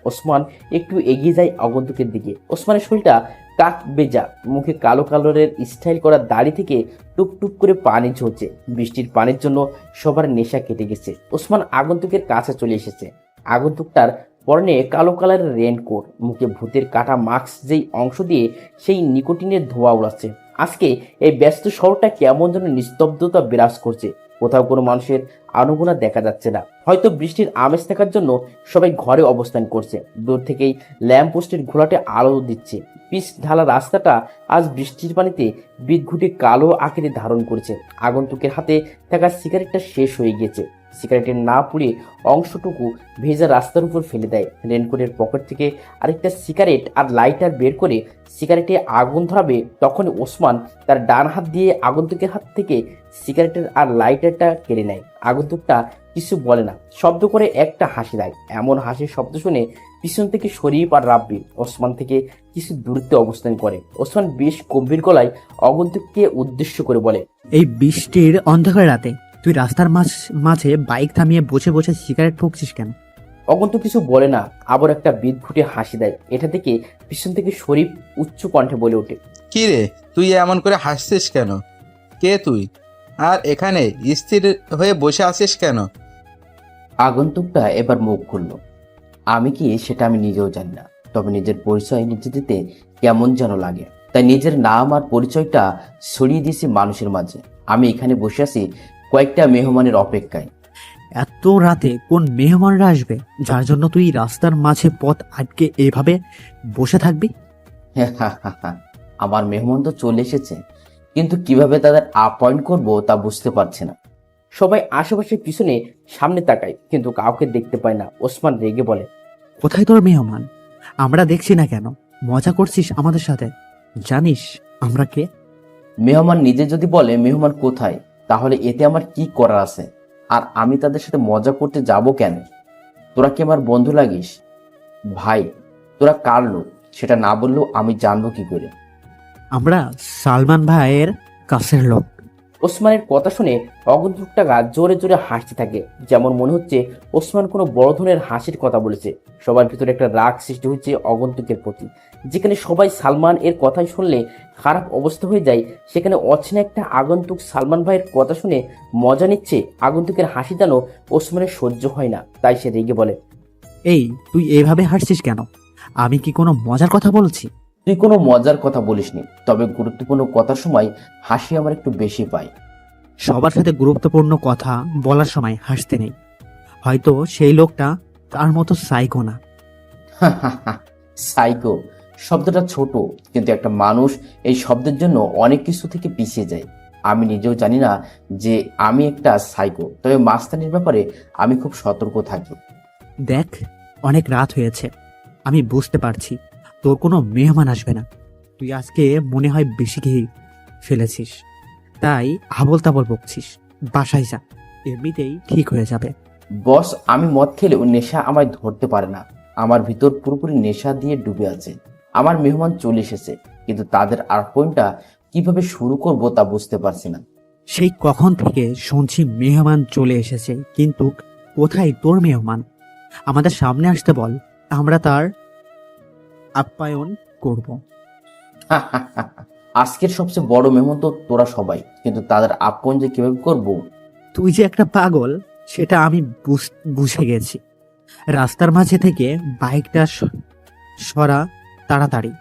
ওসমান একটু এগিয়ে যায় আগন্তুকের দিকে। ওসমানের শরীরটা কাক বেজা, মুখে কালো কালারের স্টাইল করা দাড়ি থেকে টুকটুক করে পানি ঝরছে। বৃষ্টির পানির জন্য সবার নেশা কেটে গেছে। ওসমান আগন্তুকের কাছে চলে এসেছে। আগন্তুকটার পরনে কালো কালারের রেনকোট, মুখে ভূতের কাটা মাস্ক, যেই অংশ দিয়ে সেই নিকোটিনের ধোঁয়া উড়াচ্ছে। আজকে এই ব্যস্ত শহরটা কেমন যেন নিস্তব্ধতা বিরাজ করছে। কোথাও কোনো মানুষের আনাগোনা দেখা যাচ্ছে না। হয়তো বৃষ্টির আমেজ থাকার জন্য সবাই ঘরে অবস্থান করছে। দূর থেকেই ল্যাম্প পোস্টের ঘোলাটে আলো দিচ্ছে। পিচ ঢালা রাস্তাটা আজ বৃষ্টির পানিতে বিদঘুটে কালো আকারে ধারণ করেছে। আগন্তুকের হাতে থাকা সিগারেটটা শেষ হয়ে গিয়েছে। সিগারেটের না পুড়ে অংশটুকু ভেজা রাস্তার উপর ফেলে দেয়। রেনকোটের পকেট থেকে আরেকটা সিগারেট আর লাইটার বের করে সিগারেটে আগুন ধরাবে, তখন ওসমান তার ডান হাত দিয়ে আগন্তুকের হাত থেকে সিগারেটের আর লাইটারটা কেড়ে নেয়। আগন্তুকটা কিছু বলে না, শব্দ করে একটা হাসি দেয়। এমন হাসির শব্দ শুনে পিছন থেকে শরীফ আর রাব্বি ওসমান থেকে কিছু দূরত্বে অবস্থান করে। ওসমান বেশ গম্ভীর গলায় আগন্তুককে উদ্দেশ্য করে বলে, এই বৃষ্টির অন্ধকার রাতে তুই রাস্তার মাঝে বাইক থামিয়ে বসে বসে সিগারেট ফুঁকছিস কেন? আগন্তুক কিছু বলে না, আবার একটা বিদঘুটে হাসি দেয়। এটা থেকে পিছন থেকে শরীফ উচ্চ কণ্ঠে বলে ওঠে, কি রে, তুই এমন করে হাসছিস কেন? কে তুই? আর এখানে স্থির হয়ে বসে আছিস কেন? আগন্তুকটা এবার মুখ খুলল। আমি কি সেটা আমি নিজেও জানি না, তবে নিজের পরিচয় নিজে দিতে কেমন যেন লাগে, তাই নিজের নাম আর পরিচয়টা ছড়িয়ে দিয়েছি মানুষের মাঝে। আমি এখানে বসে আছি কয়েকটা মেহমানের অপেক্ষায়। এত রাতে কোন মেহমানরা আসবে যার জন্য তুই রাস্তার মাঝে পথ আটকে এভাবে বসে থাকবি? আমার মেহমান তো চলে এসেছে, কিন্তু কিভাবে তাদের অ্যাপয়েন্ট করব তা বুঝতে পারছে না। সবাই আশেপাশে পিছনে সামনে তাকায়, কিন্তু কাউকে দেখতে পায় না। ওসমান রেগে বলে, কোথায় তোর মেহমান? আমরা দেখছি না কেন? মজা করছিস আমাদের সাথে? জানিস আমরা কে? মেহমান নিজে যদি বলে মেহমান কোথায়, তাহলে এতে আমার কি করার আছে? আর আমি তাদের সাথে মজা করতে যাব কেন? তোরা কি আমার বন্ধু লাগিস? ভাই, তোরা কার লোক সেটা না বললেও আমি জানবো কি করে? আমরা সালমান ভাইয়ের কাছের লোক। ওসমানের কথা শুনে অগন্তুকটা জোরে জোরে হাসতে থাকে, যেমন মনে হচ্ছে ওসমান কোনো বড় ধরনের হাসির কথা বলেছে। সবার ভিতরে একটা রাগ সৃষ্টি হচ্ছে অগন্তুকের প্রতি। যেখানে সবাই সালমান এর কথাই শুনলে খারাপ অবস্থা হয়ে যায়, সেখানে অচেনা একটা আগন্তুক সালমান ভাইয়ের কথা শুনে মজা নিচ্ছে। আগন্তুকের হাসি যেন ওসমানের সহ্য হয় না, তাই সে রেগে বলে, এই তুই এভাবে হাসছিস কেন? আমি কি কোনো মজার কথা বলছি? তুই কোনো মজার কথা বলিসনি, তবে গুরুত্বপূর্ণ কথার সময় হাসি আমার একটু বেশি পায়। সবার সাথে গুরুত্বপূর্ণ কথা বলার সময় হাসতে নেই। হয়তো সেই লোকটা তার মতো সাইকো না। সাইকো শব্দটা ছোট, কিন্তু একটা মানুষ এই শব্দের জন্য অনেক কিছু থেকে পিছিয়ে যায়। আমি নিজেও জানি না যে আমি একটা সাইকো, তবে মাস্তানির ব্যাপারে আমি খুব সতর্ক থাকি। দেখ, অনেক রাত হয়েছে, আমি বুঝতে পারছি তোর কোনো মেহমান আসবে না। তুই আজকে মনে হয় বেশি খেয়ে ফেলেছিস, তাই আবল তাবল বকছিস। বাসায় যা, এমনিতেই ঠিক হয়ে যাবে। বস, আমি মদ খেলেও নেশা আমায় ধরতে পারে না। আমার ভিতর পুরোপুরি নেশা দিয়ে ডুবে আছে। আমার মেহমান চলে এসেছে, কিন্তু তাদের আপ্যায়নটা কিভাবে শুরু করব তা বুঝতে পারছি না। সেই কখন থেকে শুনছি মেহমান চলে এসেছে, কিন্তু কোথায় তোর মেহমান? আমাদের সামনে আসতে বল, আমরা তার আপ্যায়ন করব। আজকের সবচেয়ে বড় মেহমান তো তোরা সবাই, কিন্তু তাদের আপ্যায়ন যে কিভাবে করব। তুই যে একটা পাগল সেটা আমি বুঝে গেছি। রাস্তার মাঝে থেকে বাইকটা সরা তাড়াতাড়ি,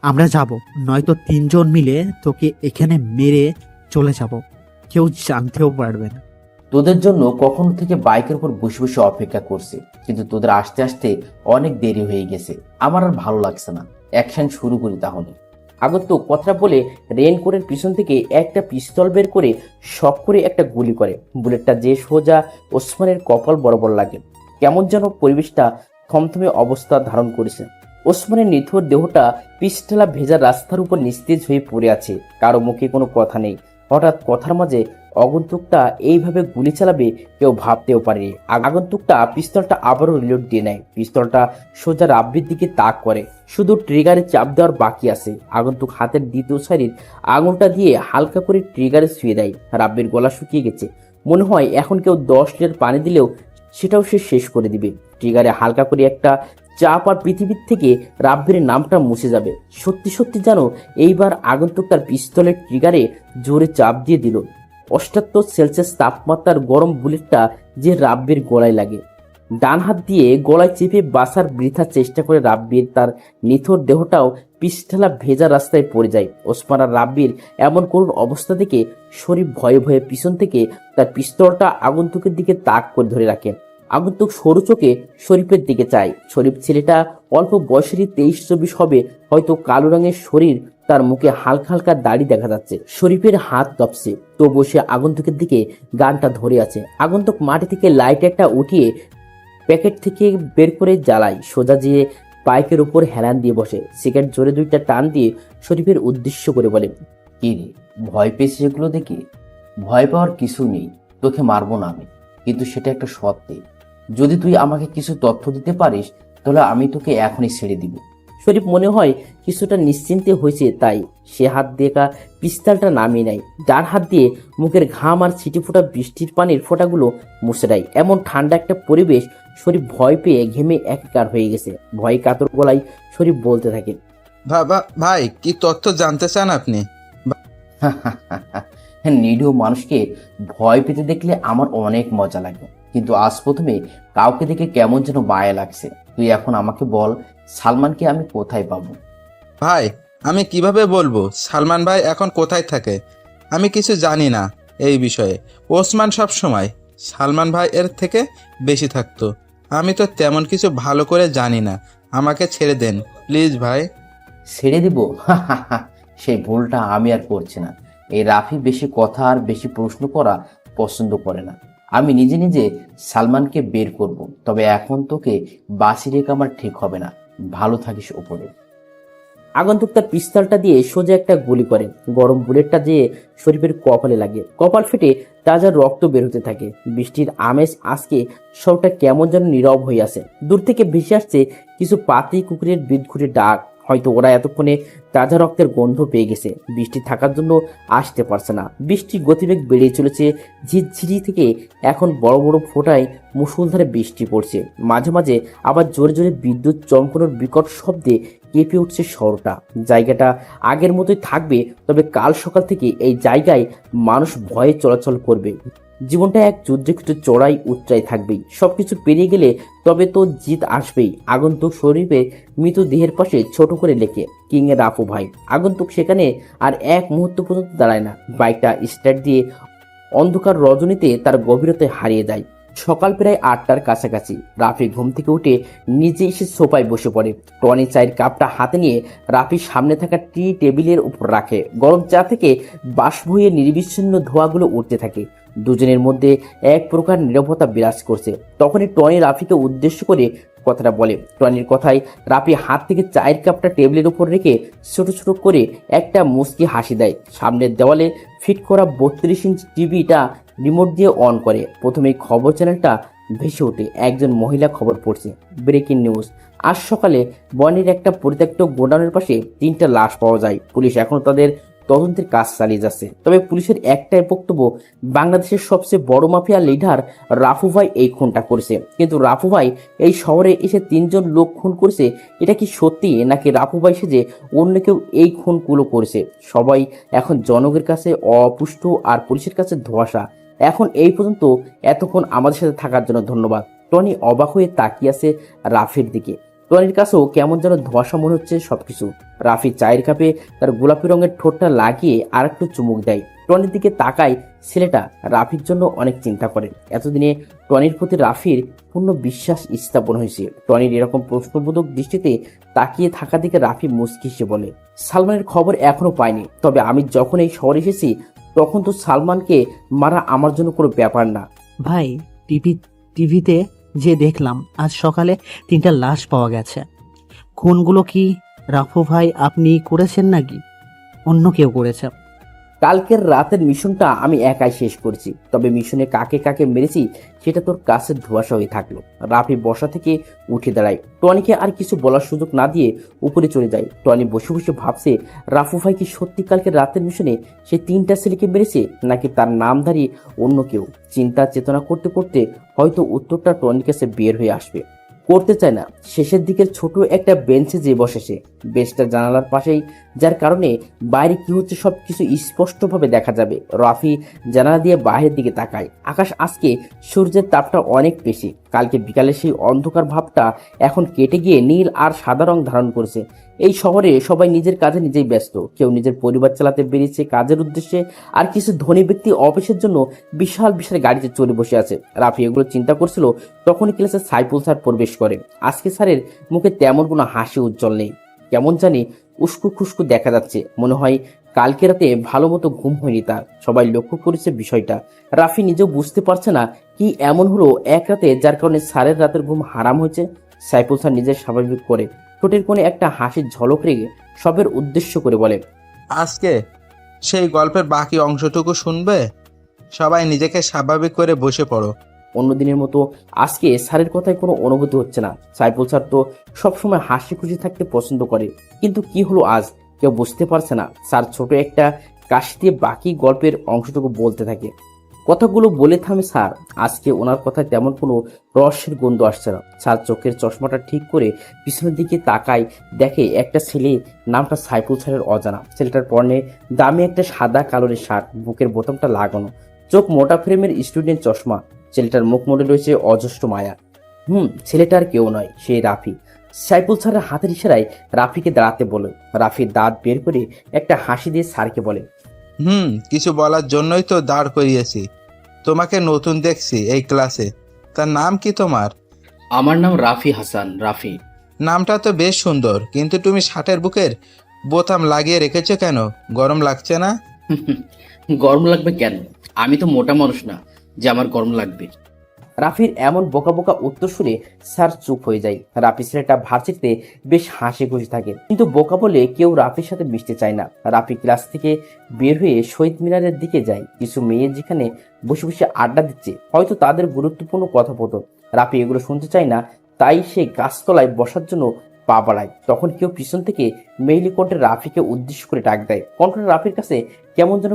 আমরা যাব, নয়তো তিনজন মিলে তোকে এখানে মেরে চলে যাব, কেউ জানতেও পারবে না। তোদের জন্য কখন থেকে বাইকের উপর বসে বসে অপেক্ষা করছি, কিন্তু তোদের আসতে আসতে অনেক দেরি হয়ে গেছে। আমার আর ভালো লাগছে না। অ্যাকশন শুরু করি তাহলে। আগন্তুক কথাটা বলে রেইনকোটের পিছন থেকে একটা পিস্তল বের করে শক করে একটা গুলি করে। বুলেটটা যে সোজা ওসমানের কপাল বরাবর লাগে। কেমন যেন পরিবেশটা থমথমে অবস্থা ধারণ করেছে। ওসমানের নিথর দেহটা পিছঢালা ভেজা রাস্তার উপর নিস্তেজ হয়ে পড়ে আছে। কারো মুখে কোনো কথা নেই। হঠাৎ কথার মাঝে আগন্তুকটা এইভাবে গুলি চালাবে কেউ ভাবতেও পারেনি। আগন্তুকটা পিস্তলটা আবারও রিলোড দিয়ে নেয়। পিস্তলটা সোজা রাব্বির দিকে তাক করে। শুধু ট্রিগারে চাপ দেওয়ার বাকি আছে। আগন্তুক হাতের দ্বিতীয় সারির আঙুলটা দিয়ে হালকা করে ট্রিগারে শুয়ে দেয়। রাব্বির গলা শুকিয়ে গেছে। মনে হয় এখন কেউ 10 লিটার পানি দিলেও সেটাও সে শেষ করে দিবে। ট্রিগারে হালকা করে একটা চাপ আর পৃথিবীর থেকে রাব্বির নামটা মুছে যাবে। সত্যি সত্যি জানো, এইবার আগন্তুক তার পিস্তলের ট্রিগারে জোরে চাপ দিয়ে দিল। 78 সেলসিয়াস তাপমাত্রার গরম বুলেটটা যে রাব্বির গলায় লাগে। ডান হাত দিয়ে গলায় চেপে বাসার বৃথা চেষ্টা করে রাব্বির তার নিথর দেহটাও পিছঢালা ভেজা রাস্তায় পড়ে যায়। ওসমান আর রাব্বির এমন করুণ অবস্থা দেখে শরীফ ভয়ে ভয়ে পিছন থেকে তার পিস্তলটা আগন্তুকের দিকে তাক করে ধরে রাখে। আগন্তুক সরু চোখে শরীফের দিকে চায়। শরীফ ছেলেটা অল্প বয়সেরই 23-24 হবে, হয়তো কালো রঙের শরীর, তার মুখে হালকা হালকা দাড়ি দেখা যাচ্ছে। শরীফের হাত কাঁপছে, তবুও সে আগন্তুকের দিকে গানটা ধরে আছে। আগন্তুক মাটি থেকে লাইটারটা উঠিয়ে প্যাকেট থেকে বের করে জ্বালায়। সোজা যেয়ে বাইকের উপর হেলান দিয়ে বসে। সিগারেট জোরে 2টা টান দিয়ে শরীফের উদ্দেশ্য করে বলে, কি রে, ভয় পেয়েছিস এগুলো দেখে? ভয় পাওয়ার কিছু নেই, তোকে মারবো না আমি, কিন্তু সেটা একটা শর্তে। যদি তুই আমাকে কিছু তথ্য দিতে পারিস, তাহলে আমি তোকে এখনই ছেড়ে দিব। শরীফ মনে হয় কিছুটা নিশ্চিন্তে হয়েছে, তাই সে হাত দিয়ে পিস্তলটা নামিয়ে নেয়। ডান হাত দিয়ে মুখের ঘাম আর ছিটে ফোটা বৃষ্টির পানির ফোঁটাগুলো মুছে দেয়। এমন ঠান্ডা একটা পরিবেশ, শরীফ ভয় পেয়ে ঘেমে একাকার হয়ে গেছে। ভয় কাতর গলায় শরীফ বলতে থাকে, ভাই, কি তথ্য জানতে চান আপনি? নিরীহ মানুষকে ভয় পেতে দেখলে আমার অনেক মজা লাগে, কিন্তু আজ প্রথমে কাউকে দেখে কেমন যেন মায়া লাগছে। তুই এখন আমাকে বল, সালমানকে আমি কোথায় পাবো? ভাই, আমি কিভাবে বলবো সালমান ভাই এখন কোথায় থাকে? আমি কিছু জানি না এই বিষয়ে। ওসমান সব সময় সালমান ভাই এর থেকে বেশি থাকতো। আমি তো তেমন কিছু ভালো করে জানি না। আমাকে ছেড়ে দেন প্লিজ ভাই। ছেড়ে দিব? সেই ভুলটা আমি আর করছি না। এই রাফি বেশি কথা আর বেশি প্রশ্ন করা পছন্দ করে না। আমি নিজে নিজে সালমানকে বের করব, তবে এখন তোকে বাসি রেখে আমার ঠিক হবে না। ভালো থাকিস ওপরে। আগন্তুক তার পিস্তলটা দিয়ে সোজা একটা গুলি করে। গরম বুলেটটা যেয়ে শরীফের কপালে লাগে। কপাল ফেটে তাজা রক্ত বের হতে থাকে। বৃষ্টির আমেজ আজকে সবটা কেমন যেন নীরব হয়ে আছে। দূর থেকে ভেসে আসছে কিছু পাতি কুকুরের বিদঘুটে ডাক। হয়তো ওরা এতক্ষণে তাজা রক্তের গন্ধ পেয়ে গেছে। বৃষ্টি থাকার জন্য আসতে পারছে না। বৃষ্টির গতিবেগ বেড়ে চলেছে। ঝিরঝিরি থেকে এখন বড় বড় ফোঁটায় মুষলধারে বৃষ্টি পড়ছে। মাঝে মাঝে আবার জোরে জোরে বিদ্যুৎ চমকানোর বিকট শব্দে কেঁপে উঠছে শহরটা। জায়গাটা আগের মতোই থাকবে, তবে কাল সকাল থেকে এই জায়গায় মানুষ ভয়ে চলাচল করবে। জীবনটা এক যুদ্ধে কিছু চড়াই উচ্চাই থাকবেই, সবকিছু পেরিয়ে গেলে তবে তো জিত আসবেই। আগন্তুক শরীরে মৃত দেহের পাশে ছোট করে লেখে কিং এর রাফু ভাই। আগন্তুক সেখানে আর এক মুহূর্ত পর্যন্ত দাঁড়ায় না, বাইকটা স্টার্ট দিয়ে অন্ধকার রজনীতে তার গভীরতায় হারিয়ে যায়। সকাল প্রায় 8টার কাছাকাছি রাফি ঘুম থেকে উঠে নিজে এসে সোফায় বসে পড়ে। টনি চায়ের কাপটা হাতে নিয়ে রাফির সামনে থাকা টি টেবিলের উপর রাখে। গরম চা থেকে বাষ্প হয়ে নির্বিচ্ছিন্ন ধোঁয়াগুলো উঠতে থাকে। দুজনের মধ্যে এক প্রকার নীরবতা বিরাজ করছে। তখনই টনি রাফিকে উদ্দেশ্য করে কথাটা বলে। টনির কথায় রাফি হাত থেকে চায়ের কাপটা টেবিলের উপর রেখে ছোট ছোট করে একটা মুচকি হাসি দেয়। সামনের দেওয়ালে ফিট করা 32 ইঞ্চি টিভিটা রিমোট দিয়ে অন করে। প্রথমেই খবর চ্যানেলটা ভেসে ওঠে। একজন মহিলা খবর পড়ছে। ব্রেকিং নিউজ, আজ সকালে বনের একটা পরিত্যক্ত গোডাউনের পাশে 3টা লাশ পাওয়া যায়। পুলিশ এখনো তাদের তদন্তের কাজ চালিয়ে যাচ্ছে। তবে পুলিশের একটাই বক্তব্য, বাংলাদেশের সবচেয়ে বড় মাফিয়া লিডার রাফু ভাই এই খুনটা করেছে। কিন্তু রাফু ভাই এই শহরে এসে 3জন লোক খুন করেছে, এটা কি সত্যি নাকি রাফু ভাই সেজে অন্য কেউ এই খুনগুলো করেছে? সবাই এখন জনগণের কাছে অপুষ্ট আর পুলিশের কাছে ধোঁয়াশা। এখন এই পর্যন্ত এতক্ষণ আমাদের সাথে থাকার জন্য ধন্যবাদ। টনি অবাক হয়ে তাকিয়ে আছে রাফির দিকে। টনির কাছেও কেমন যেন ধোঁয়াশা মনে হচ্ছে সবকিছু। রাফি চায়ের কাপে তার গোলাপি রঙের ঠোঁটটা লাগিয়ে আর একটু চুমুক দেয়। টনির দিকে তাকায়। ছেলেটা রাফির জন্য অনেক চিন্তা করে। এতদিনে টনির প্রতি রাফির পূর্ণ বিশ্বাস স্থাপন হয়েছে। টনির এরকম প্রশ্নবোধক দৃষ্টিতে তাকিয়ে থাকা দিকে রাফি মুচকি হেসে বলে, সালমানের খবর এখনো পাইনি, তবে আমি যখন এই শহরে এসেছি তখন তো সালমানকে মারা আমার জন্য কোনো ব্যাপার না। ভাই, টিভিতে যে দেখলাম আজ সকালে 3টা লাশ পাওয়া গেছে। খুনগুলো কি রাফু ভাই আপনি করেছেন নাকি অন্য কেউ করেছে? কালকের রাতের মিশনটা আমি একাই শেষ করেছি, তবে মিশনে কাকে কাকে মেরেছি সেটা তোর কাছে ধোঁয়াশা হয়ে থাকলো। রাফি বসা থেকে উঠে দাঁড়ায়। টনিকে আর কিছু বলার সুযোগ না দিয়ে উপরে চলে যায়। টনি বসে বসে ভাবছে, রাফু ভাই কি সত্যি কালকের রাতের মিশনে সে 3টা ছেলেকে মেরেছে নাকি তার নামধারী অন্য কেউ? চিন্তা চেতনা করতে করতে হয়তো উত্তরটা টনির কাছে বের হয়ে আসবে। করতে চায় না। শেষের দিকের ছোট একটা বেঞ্চে যে বসেছে, বেঞ্চটা জানালার পাশেই, যার কারণে বাইরে কি হচ্ছে সবকিছু স্পষ্টভাবে দেখা যাবে। রাফি জানালা দিয়ে বাইরের দিকে তাকায়। আকাশ আজকে সূর্যের তাপটা অনেক বেশি। কালকে বিকালে সেই অন্ধকার ভাবটা এখন কেটে গিয়ে নীল আর সাদা রং ধারণ করেছে। এই শহরে সবাই নিজের কাজে নিজেই ব্যস্ত। কেউ নিজের পরিবার চালাতে বেরিয়েছে কাজের উদ্দেশ্যে, আর কিছু ধনী ব্যক্তি অফিসের জন্য বিশাল বিশাল গাড়িতে চড়ে বসে আছে। রাফি এগুলো চিন্তা করছিল তখনই ক্লাসে সাইফুল স্যার প্রবেশ করে। আজকে স্যারের মুখে তেমন কোনো হাসি উজ্জ্বল নেই। কেমন জানি উস্কু খুস্কু দেখা যাচ্ছে। মনে হয় কালকে রাতে ভালো মতো ঘুম হয়নি তার। সবাই লক্ষ্য করেছে বিষয়টা। রাফি নিজেও বুঝতে পারছে না কি এমন হলো এক রাতে যার কারণে স্যারের রাতের ঘুম হারাম হয়েছে। সাইফুল স্যার নিজের স্বাভাবিক করে ঠোঁটের কোণে একটা হাসির ঝলক রেখে সবের উদ্দেশ্য করে বলে, আজকে সেই গল্পের বাকি অংশটুকু শুনবে? সবাই নিজেকে স্বাভাবিক করে বসে পড়ো। অন্যদিনের মতো আজকে স্যারের কথায় কোনো অনুভূতি হচ্ছে না। সাইফুল স্যার তো সবসময় হাসি খুশি থাকতে পছন্দ করে, কিন্তু কি হলো আজ কেউ বুঝতে পারছে না। স্যার ছোট একটা কাশি দিয়ে বাকি গল্পের অংশটুকু বলতে থাকে। কথাগুলো বলে থামে স্যার। আজকে ওনার কথায় তেমন কোনো রসের গন্ধ আসছে না। স্যার চোখের চশমাটা ঠিক করে পিছনের দিকে তাকায়, দেখে একটা ছেলে, নামটা সাইফুল স্যারের অজানা। ছেলেটার পরনে দামি একটা সাদা কালোরের শার্ট, বুকের বোতামটা লাগানো, চোখ মোটা ফ্রেমের স্টুডেন্ট চশমা। ছেলেটার মুখ মনে রয়েছে অজস্র মায়া। ছেলেটার কেউ নয়, সেই রাফি। সাইফুল স্যারের হাতের ইশারায় রাফিকে দাঁড়াতে বলে। রাফির দাঁত বের করে একটা হাসি দিয়ে স্যারকে বলে, কিছু বলার জন্যই তো দাঁড় করিয়েছি। তোমাকে নতুন দেখছি এই ক্লাসে। তার নাম কি তোমার? আমার নাম রাফি হাসান। রাফি। নামটা তো বেশ সুন্দর, কিন্তু তুমি শার্টের বুকের বোতাম লাগিয়ে রেখেছো কেন? গরম লাগছে না? গরম লাগবে কেন? আমি তো মোটা মানুষ না যে আমার গরম লাগবে। রাফির এমন বোকা বোকা উত্তর শুনে স্যার চুপ হয়ে যায়। রাফি ছেলেটা ভার্সিটিতে বেশ হাসি খুশি থাকে, কিন্তু বোকা বলে কেউ রাফির সাথে মিশতে চায় না। রাফি ক্লাস থেকে বের হয়ে শহীদ মিনারের দিকে যায়। কিছু মেয়ে যেখানে বসে বসে আড্ডা দিচ্ছে, হয়তো তাদের গুরুত্বপূর্ণ কথোপকথন। রাফি এগুলো শুনতে চায় না, তাই সে গাছতলায় বসার জন্য পা বাড়ায়। তখন কেউ পিছন থেকে মেইলি কণ্ঠে রাফিকে উদ্দেশ্য করে ডাক দেয়। কণ্ঠটা রাফির কাছে কেমন যেন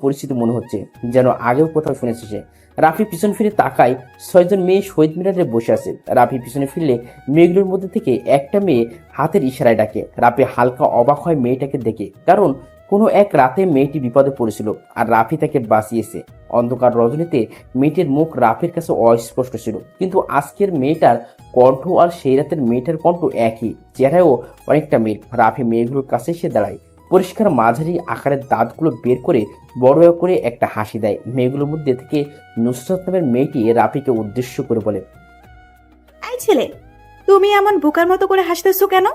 পরিচিত মনে হচ্ছে, যেন আগেও কোথাও শুনেছে সে। রাফি পিছন ফিরে তাকায়। 6 জন মেয়ে শহীদ মিনারে বসে আছে। রাফি পিছনে ফিরলে মেয়েগুলোর মধ্যে থেকে একটা মেয়ে হাতের ইশারায় ডাকে। রাফি হালকা অবাক হয় মেয়েটাকে দেখে, কারণ কোনো এক রাতে মেয়েটি বিপদে পড়েছিল আর রাফি তাকে বাঁচিয়েছে। অন্ধকার রজনীতে মেয়েটির মুখ রাফির কাছে অস্পষ্ট ছিল, কিন্তু আজকের মেয়েটার কণ্ঠ আর সেই রাতের মেয়েটার কণ্ঠ একই, চেহারাও অনেকটা মিল। রাফি মেয়েগুলোর কাছে এসে দাঁড়ায়, পরিষ্কার মাঝারি আকারের দাঁতগুলো বের করে বড় করে একটা হাসি দেয়। মেয়েগুলোর মধ্যে থেকে নুসরাত নামের মেয়েটি রাফিকে উদ্দেশ্য করে বলে, এই ছেলে, তুমি এমন বোকার মতো করে হাসতেছো কেন?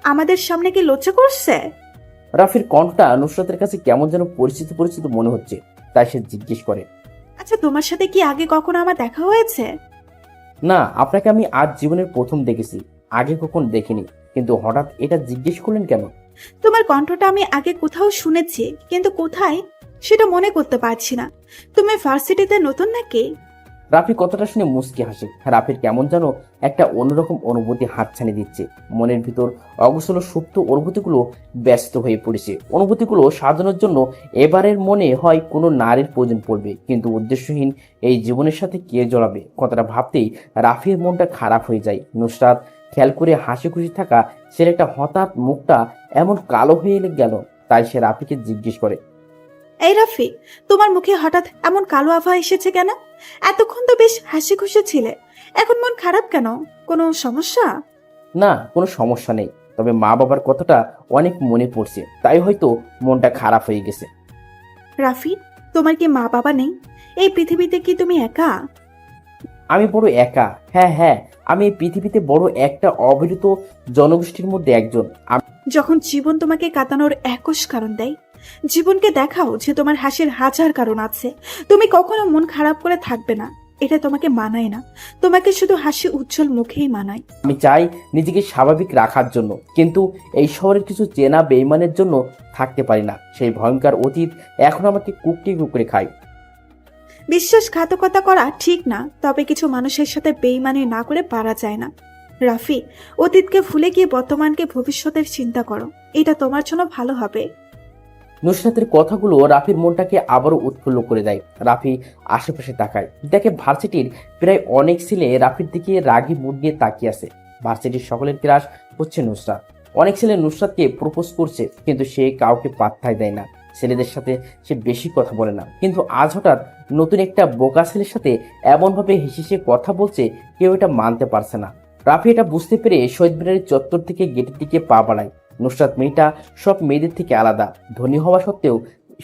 আমাদের সামনে কি লজ্জা করছে? রাফির কণ্ঠটা নুসরাতের কাছে কেমন যেন পরিচিত পরিচিত মনে হচ্ছে, তাই সে জিজ্ঞেস করে, আচ্ছা, তোমার সাথে কি আগে কখনো আমার দেখা হয়েছে? না, আপনাকে আমি আজ জীবনের প্রথম দেখেছি, আগে কখন দেখিনি। কিন্তু হঠাৎ এটা জিজ্ঞেস করলেন কেন? তোমার কণ্ঠটা আমি আগে কোথাও শুনেছি, কিন্তু কোথায় সেটা মনে করতে পারছি না। তুমি ভার্সিটিতে নতুন নাকি? রাফি কথাটা শুনে মুচকি হাসে। রাফির কেমন যেন একটা অন্যরকম অনুভূতি হাতছানি দিচ্ছে। মনের ভিতর অগোছলো সুপ্ত অনুভূতিগুলো ব্যস্ত হয়ে পড়েছে। অনুভূতিগুলো সাজানোর জন্য এবারের মনে হয় কোনো নারীর প্রয়োজন পড়বে, কিন্তু উদ্দেশ্যহীন এই জীবনের সাথে কে জড়াবে? কথাটা ভাবতেই রাফির মনটা খারাপ হয়ে যায়। নুসরাত খেয়াল করে হাসি খুশি থাকা ছেলেটা হঠাৎ মুখটা এমন কালো হয়ে গেল, তাই সে রাফিকে জিজ্ঞেস করে, এই রাফি, তোমার মুখে হঠাৎ এমন কালো আভা এসেছে কেন? এতক্ষণ তো বেশ হাসি খুশি ছিলে, এখন মন খারাপ কেন? কোনো সমস্যা? না, কোনো সমস্যা নেই, তবে মা বাবার কথাটা অনেক মনে পড়ছে, তাই হয়তো মনটা খারাপ হয়ে গেছে। রাফি, তোমার কি মা বাবা নেই? এই পৃথিবীতে কি তুমি একা? আমি বড় একা। হ্যাঁ, আমি এই পৃথিবীতে বড় একটা অবহেলিত জনগোষ্ঠীর মধ্যে একজন। যখন জীবন তোমাকে কাঁদানোর একশ কারণ দেয়, জীবনকে দেখাও যে তোমার হাসির হাজার কারণ আছে। তুমি কখনো মন খারাপ করে থাকবে না, এটা তোমাকে মানায় না। তোমাকে শুধু হাসি উজ্জ্বল মুখেই মানায়। আমি চাই নিজেকে স্বাভাবিক রাখার জন্য, কিন্তু এই শহরের কিছু চেনা বেইমানের জন্য থাকতে পারি না। সেই ভয়ঙ্কর অতীত এখন আমাকে কুকটি কুকরে খায়। বিশ্বাসঘাতকতা করা ঠিক না, তবে কিছু মানুষের সাথে বেইমানি না করে পারা যায় না। রাফি, অতীতকে ভুলে গিয়ে বর্তমানকে ভবিষ্যতের চিন্তা করো, এটা তোমার জন্য ভালো হবে। নুসরাতের কথাগুলো রাফির মনটাকে আবারও উৎফুল্ল করে দেয়। রাফি আশেপাশে তাকায়, দেখে ভার্সিটির প্রায় অনেক ছেলে রাফির দিকে রাগী মুড নিয়ে তাকিয়ে আছে। ভার্সিটির সকলের ক্রাশ হচ্ছে নুসরাত। অনেক ছেলে নুসরাতকে প্রপোজ করছে, কিন্তু সে কাউকে পাত্তাই দেয় না। ছেলেদের সাথে সে বেশি কথা বলে না, কিন্তু আজ হঠাৎ নতুন একটা বোকা ছেলের সাথে এমনভাবে হেসে সে কথা বলছে, কেউ এটা মানতে পারছে না। রাফি এটা বুঝতে পেরে শহীদ মিনারের চত্বর থেকে গেটের দিকে পা বাড়ায়। নুসরাত মেয়েটা সব মেয়েদের থেকে আলাদা, ধনী হওয়া সত্ত্বেও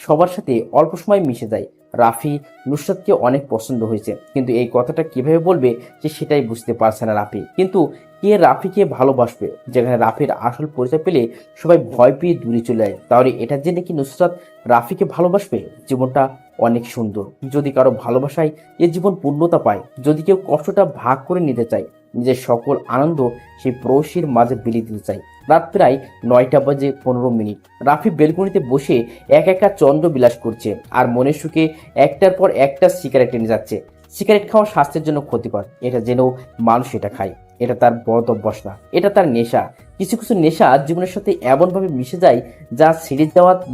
সবার সাথে অল্প সময় মিশে যায়। রাফি নুসরাতকে অনেক পছন্দ হয়েছে, কিন্তু এই কথাটা কিভাবে বলবে যে সেটাই বুঝতে পারছে না রাফি। কিন্তু কে রাফিকে ভালোবাসবে? যেখানে রাফির আসল পরিচয় পেলে সবাই ভয় পেয়ে দূরে চলে যায়, তাহলে এটা জেনে কি নুসরাত রাফিকে ভালোবাসবে? জীবনটা অনেক সুন্দর যদি কারো ভালোবাসায় এ জীবন পূর্ণতা পায়। যদি কেউ কষ্টটা ভাগ করে নিতে চায়, নিজের সকল আনন্দ সেই প্রবাসীর মাঝে বিলিয়ে দিতে চায়। রাত প্রায় 9:15। রাফি বেলকনিতে বসে একা চন্দ্র বিলাস করছে আর মনের সুখে একটার পর একটা সিগারেট টেনে যাচ্ছে। সিগারেট খাওয়া স্বাস্থ্যের জন্য ক্ষতিকর, এটা জেনেও মানুষ এটা খায়। এটা তার বদ অভ্যাস না, এটা তার নেশা। কিছু কিছু নেশা জীবনের সাথে এমনভাবে মিশে যায় যা ছিঁড়ে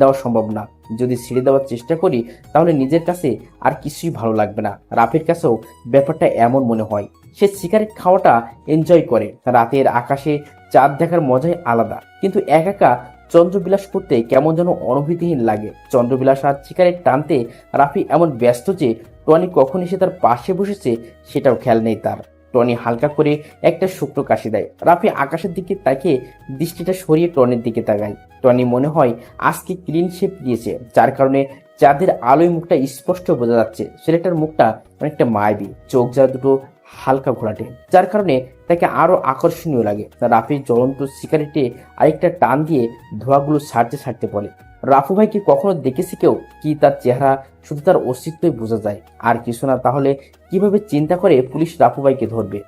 দেওয়া সম্ভব না। যদি ছিঁড়ে দেওয়ার চেষ্টা করি তাহলে নিজের কাছে আর কিছুই ভালো লাগবে না। রাফির কাছেও ব্যাপারটা এমন মনে হয়। সে সিগারেট খাওয়াটা এনজয় করে, রাতের আকাশে চাঁদ দেখার মজাই আলাদা, কিন্তু একা চন্দ্রবিলাস করতে কেমন যেন অনুভূতিহীন লাগে। চন্দ্রবিলাস আর সিগারেট টানতে রাফি এমন ব্যস্ত যে টনি কখন এসে তার পাশে বসেছে সেটাও খেয়াল নেই তার। টনি হালকা করে একটা শুকনো কাশি দেয়। রাফি আকাশের দিকে তাকিয়ে দৃষ্টিটা সরিয়ে টনির দিকে তাকায়। টনি মনে হয় আজকে ক্লিন শেপ দিয়েছে, যার কারণে চাঁদের আলোয় মুখটা স্পষ্ট বোঝা যাচ্ছে। ছেলেটার মুখটা অনেকটা মায়াবী, চোখ যা দুটো হালকা ঘোলাটে, যার কারণে তাকে আরো আকর্ষণীয় লাগে। রাফির জ্বলন্ত সিগারেটে আরেকটা টান দিয়ে ধোঁয়াগুলো ছাড়তে বলে, রাফু ভাই কি কখনো দেখেছি কেউ? কি তার চেহারা শুধু তার অস্তিত্বই বোঝা যায়, আর কিছু না। তাহলে কিভাবে চিন্তা করে পুলিশ রাফু ভাইকে ধরবে?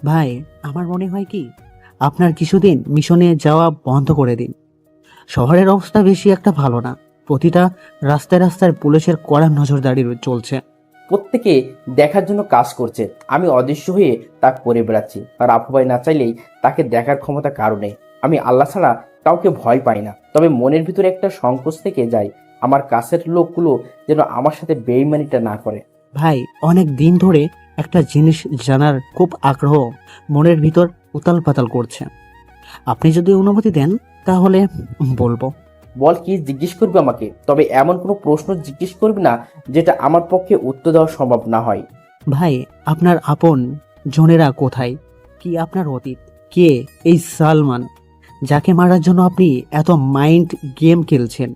ভাই, আমার মনে হয় কি আপনার কিছুদিন মিশনে যাওয়া বন্ধ করে দিন। শহরের অবস্থা বেশি একটা ভালো না, প্রতিটা রাস্তায় পুলিশের কড়া নজরদারি চলছে। প্রত্যেকে দেখার জন্য কাজ করছে, আমি অদৃশ্য হয়ে তা করে বেড়াচ্ছি। রাফু ভাই না চাইলেই তাকে দেখার ক্ষমতা কারণে। আমি আল্লাহ ছাড়া কাউকে ভয় পাই না, তবে মনের ভিতরে একটা সংকোচ থেকে যায় আমার কাছের লোকগুলো যেন আমার সাথে বেইমানিটা না করে। ভাই, অনেক দিন ধরে একটা জিনিস জানার খুব আগ্রহ মনের ভিতর উতাল পাতাল করছে। আপনি যদি অনুমতি দেন তাহলে বলবো। বল কি জিজ্ঞেস করবি আমাকে, তবে এমন কোনো প্রশ্ন জিজ্ঞেস করবি না যেটা আমার পক্ষে উত্তর দেওয়া সম্ভব না হয়। ভাই, আপনার আপন জনেরা কোথায়? কি আপনার অতীত? কে এই সালমান, যাকে মারার জন্য আপনি এত মাইন্ড গেম খেলছেন?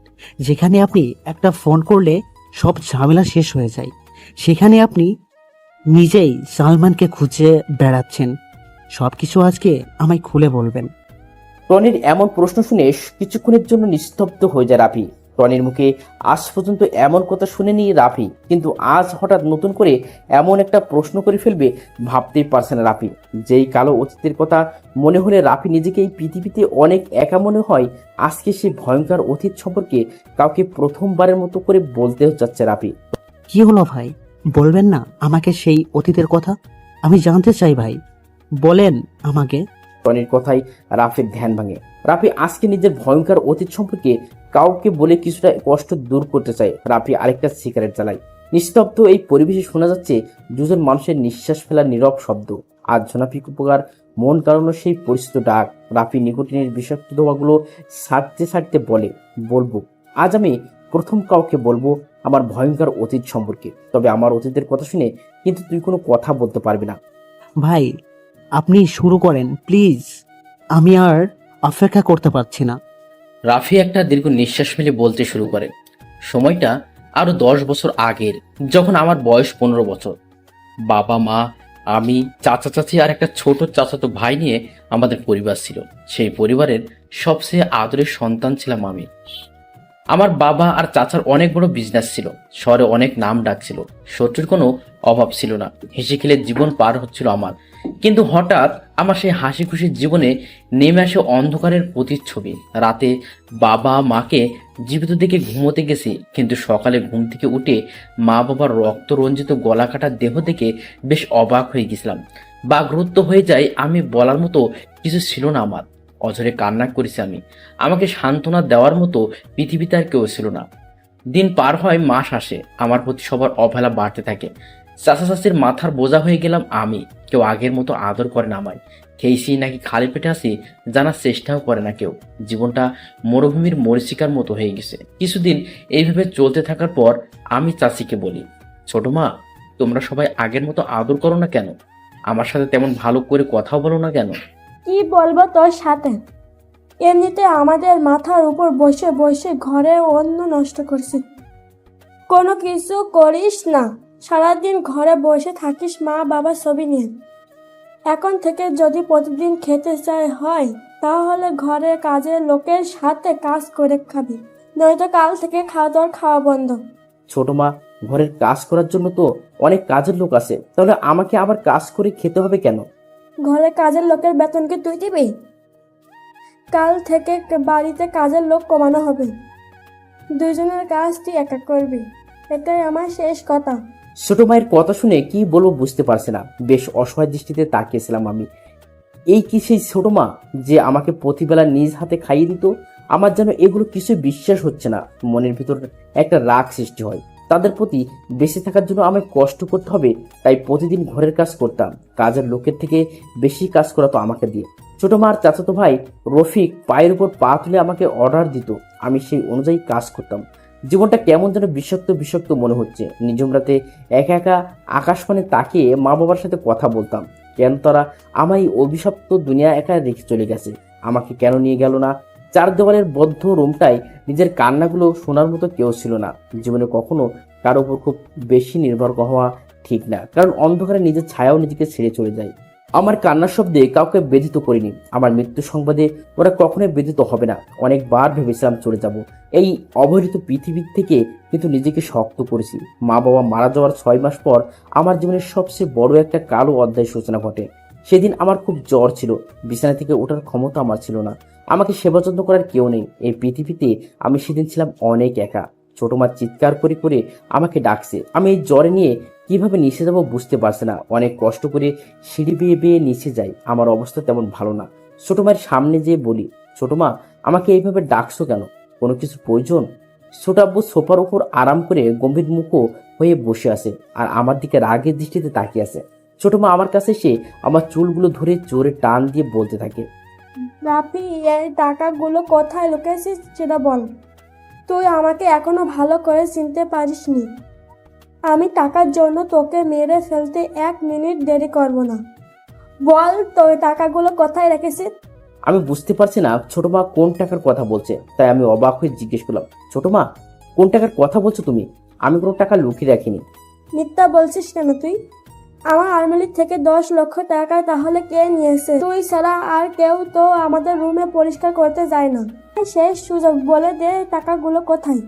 যেখানে আপনি একটা ফোন করলে সব ঝামেলা শেষ হয়ে যায়, সেখানে আপনি নিজেই সালমানকে খুঁজে বেড়াচ্ছেন। সব কিছু আজকে আমায় খুলে বলবেন। টনির এমন প্রশ্ন শুনে কিছুক্ষণের জন্য নিস্তব্ধ হয়ে যায় রাফি। টনির মুখে আজ পর্যন্ত এমন কথা শুনেনি রাফি, কিন্তু আজ হঠাৎ নতুন করে এমন একটা প্রশ্ন করে ফেলবে ভাবতেই পারছে না রাফি। যেই কালো অতীতের কথা মনে হলে রাফি নিজেকে এই পৃথিবীতে অনেক একা মনে হয়, আজকে সেই ভয়ঙ্কর অতীত সম্পর্কে কাউকে প্রথমবারের মতো করে বলতে যাচ্ছে রাফি। কি হলো ভাই, বলবেন না আমাকে সেই অতীতের কথা? আমি জানতে চাই ভাই, বলেন আমাকে। টনির কথাই রাফির ধ্যান ভাঙে। রাফি আজকে নিজের ভয়ঙ্কর অতীত সম্পর্কে কাউকে বলে কিছুটা কষ্ট দূর করতে চায়। রাফি আরেকটা সিগারেট জ্বালায়। নিস্তব্ধ এই পরিবেশে শোনা যাচ্ছে দুজন মানুষের নিঃশ্বাস ফেলার নীরব শব্দ। আজ জোনাফি কুপকার মন কারণে সেই পরিচিত ডাক। রাফি নিকোটিনের বিষাক্ত ধোঁয়াগুলো ছাড়তে ছাড়তে বলে, বলবো আজ আমি প্রথম কাউকে বলবো আমার ভয়ঙ্কর অতীত সম্পর্কে। তবে আমার অতীতের কথা শুনে কিন্তু তুই কোনো কথা বলতে পারবি না। ভাই, আপনি শুরু করেন প্লিজ, আমি আর অপেক্ষা করতে পারছি না। রাফি একটা দীর্ঘ নিঃশ্বাস ফেলে বলতে শুরু করে, সময়টা আরো 10 বছর আগের, যখন আমার বয়স 15 বছর। বাবা মা, আমি, চাচা চাচি আর একটা ছোট চাচাতো ভাই নিয়ে আমাদের পরিবার ছিল। সেই পরিবারের সবচেয়ে আদরের সন্তান ছিলাম আমি। আমার বাবা আর চাচার অনেক বড় বিজনেস ছিল, শহরে অনেক নাম ডাক ছিল, শত্রুর কোনো অভাব ছিল না, হেসে খেলে জীবন পার হচ্ছিল আমার। কিন্তু হঠাৎ আমার সেই হাসি খুশির জীবনে নেমে আসে অন্ধকারের প্রতিচ্ছবি। রাতে বাবা মাকে জীবিত দেখে ঘুমোতে গেছি, কিন্তু সকালে ঘুম থেকে উঠে মা বাবার রক্ত রঞ্জিত গলা কাটা দেহ দেখে বেশ অবাক হয়ে গেছিলাম। বাকরুদ্ধ হয়ে যায় আমি, বলার মতো কিছু ছিল না আমার। অঝরে কান্না করেছি আমি। আমাকে সান্ত্বনা দেওয়ার মতো পৃথিবীতে আর কেউ ছিল না। দিন পার হয়, মাস আসে, আমার প্রতি সবার অবহেলা বাড়তে থাকে। চাচা চাচির মাথার বোঝা হয়ে গেলাম আমি। কেউ আগের মতো আদর করে না আমায়। খেয়েছি নাকি খালি পেটে আসি জানার চেষ্টাও করে না কেউ। জীবনটা মরুভূমির মরীচিকার মতো হয়ে গেছে। কিছুদিন এইভাবে চলতে থাকার পর আমি চাচিকে বলি, ছোট মা, তোমরা সবাই আগের মতো আদর করো না কেন? আমার সাথে তেমন ভালো করে কথাও বলো না কেন? কি বলবো তোর সাথে? এমনিতে আমাদের মাথার উপর বসে বসে ঘরে অন্ন নষ্ট করছিস, কোনো কিছু করিস না, সারাদিন ঘরে বসে থাকিস মা বাবা ছবি নিয়ে। এখন থেকে যদি প্রতিদিন খেতে চাই হয়, তাহলে ঘরে কাজের লোকের সাথে কাজ করে খাবি, নয়তো কাল থেকে তোর খাওয়া বন্ধ। ছোট মা, ঘরের কাজ করার জন্য তো অনেক কাজের লোক আছে, তাহলে আমাকে আবার কাজ করে খেতে হবে কেন? ঘরে কাজের লোকের বেতন কি তুই দিবি? কাল থেকে বাড়িতে কাজের লোক কমানো হবে, দুজনের কাজ তুই একা করবি, এটাই আমার শেষ কথা। ছোট মায়ের কথা শুনে কি বলবো বুঝতে পারছি না। বেশ অসহায় দৃষ্টিতে তাকিয়েছিলাম আমি। এই কি সেই ছোট মা যে আমাকে প্রতিবেলা নিজ হাতে খাইয়ে দিত? আমার যেন এগুলো কিছু বিশ্বাস হচ্ছে না। মনের ভিতর একটা রাগ সৃষ্টি হয়। তাদের প্রতি বেঁচে থাকার জন্য আমায় কষ্ট করতে হবে, তাই প্রতিদিন ঘরের কাজ করতাম। কাজের লোকের থেকে বেশি কাজ করাতো আমাকে দিয়ে। ছোট মা আর চাচাতো ভাই রফিক পায়ের উপর পা তুলে আমাকে অর্ডার দিত, আমি সেই অনুযায়ী কাজ করতাম। জীবনটা কেমন যেন বিষাক্ত বিষাক্ত মনে হচ্ছে। নিঝুম রাতে একা একা আকাশপানে তাকিয়ে মা বাবার সাথে কথা বলতাম। কেন তারা আমায় এই অভিশপ্ত দুনিয়া একা রেখে চলে গেছে? আমাকে কেন নিয়ে গেল না? চার দেওয়ালের বদ্ধ রুমটায় নিজের কান্নাগুলো শোনার মতো কেউ ছিল না। জীবনে কখনো কারো উপর খুব বেশি নির্ভর হওয়া ঠিক না, কারণ অন্ধকারে নিজের ছায়াও নিজেকে ছেড়ে চলে যায়। আমার কান্নার শব্দে কাউকে ব্যথিত করিনি। আমার মৃত্যু সংবাদে ওরা কখনোই ব্যথিত হবে না। অনেকবার ভেবেছিলাম চলে যাব এই অবহেলিত পৃথিবী থেকে, কিন্তু নিজেকে শক্ত করেছি। মা বাবা মারা যাওয়ার 6 মাস পর আমার জীবনের সবচেয়ে বড় একটা কালো অধ্যায় সূচনা ঘটে। সেদিন আমার খুব জ্বর ছিল, বিছানা থেকে ওঠার ক্ষমতা আমার ছিল না। আমাকে সেবা যত্ন করার কেউ নেই। এই পৃথিবীতে আমি সেদিন ছিলাম অনেক একা। ছোট মা চিৎকার করে করে আমাকে ডাকছে। আমি এই জ্বরে নিয়ে কিভাবে নিচে যাবো বুঝতে পারছি না। অনেক কষ্ট করে সিঁড়ি বেয়ে বেয়ে নিচে যাই। আমার অবস্থা তেমন ভালো না। ছোট মায়ের সামনে যেয়ে বলি, ছোট মা, আমাকে এইভাবে ডাকছো কেন? কোনো কিছু প্রয়োজন? ছোট আব্বু সোফার উপর আরাম করে গম্ভীর মুখো হয়ে বসে আছে আর আমার দিকে রাগের দৃষ্টিতে তাকিয়ে আছে। ছোট মা আমার কাছে এসে আমার চুলগুলো ধরে জোরে টান দিয়ে বলতে থাকে, রাফি, এই টাকাগুলো কোথায় লুকিয়েছিস সেটা বল। তুই আমাকে এখনো ভালো করে চিনতে পারিসনি। আমি টাকার জন্য তোকে মেরে ফেলতে 1 মিনিট দেরি করব না। বল তোর টাকাগুলো কোথায় রেখেছিস? আমি বুঝতে পারছি না ছোট মা কোন টাকার কথা বলছে, তাই আমি অবাক হয়ে জিজ্ঞেস করলাম, ছোট মা কোন টাকার কথা বলছো তুমি? আমি কোনো টাকা লুকিয়ে রাখিনি। মিথ্যা বলছিস কেন তুই? আমার আলমারি থেকে 10 লক্ষ টাকা তাহলে কে নিয়েছে? তুই ছাড়া আর কেউ তো আমাদের রুমে পরিষ্কার করতে যায় না। শেষ সুযোগ, বলে দে টাকাগুলো কোথায়।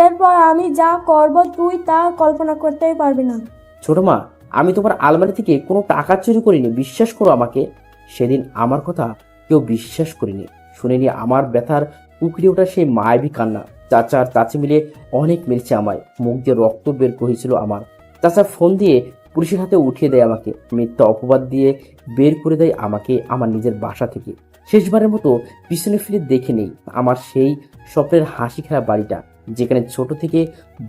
এরপর আমি যা করব তুই তা কল্পনা করতেই পারবি না। ছোট মা, আমি তোমার আলমারি থেকে কোনো টাকা চুরি করিনি, বিশ্বাস করো আমাকে। সেদিন আমার কথা কেউ বিশ্বাস করিনি, শুনিনি আমার ব্যথার উকড়ে ওঠা সেই মায়াবী কান্না। চাচা আর চাচি মিলে অনেক মেরেছে আমায়, মুখ দিয়ে রক্ত বের করেছিল আমার। চাচা ফোন দিয়ে পুলিশের হাতে উঠিয়ে দেয় আমাকে, মিথ্যা অপবাদ দিয়ে বের করে দেয় আমাকে আমার নিজের বাসা থেকে। শেষবারের মতো পিছনে ফিরে দেখে নেই আমার সেই স্বপ্নের হাসি খেলা বাড়িটা, যেখানে ছোট থেকে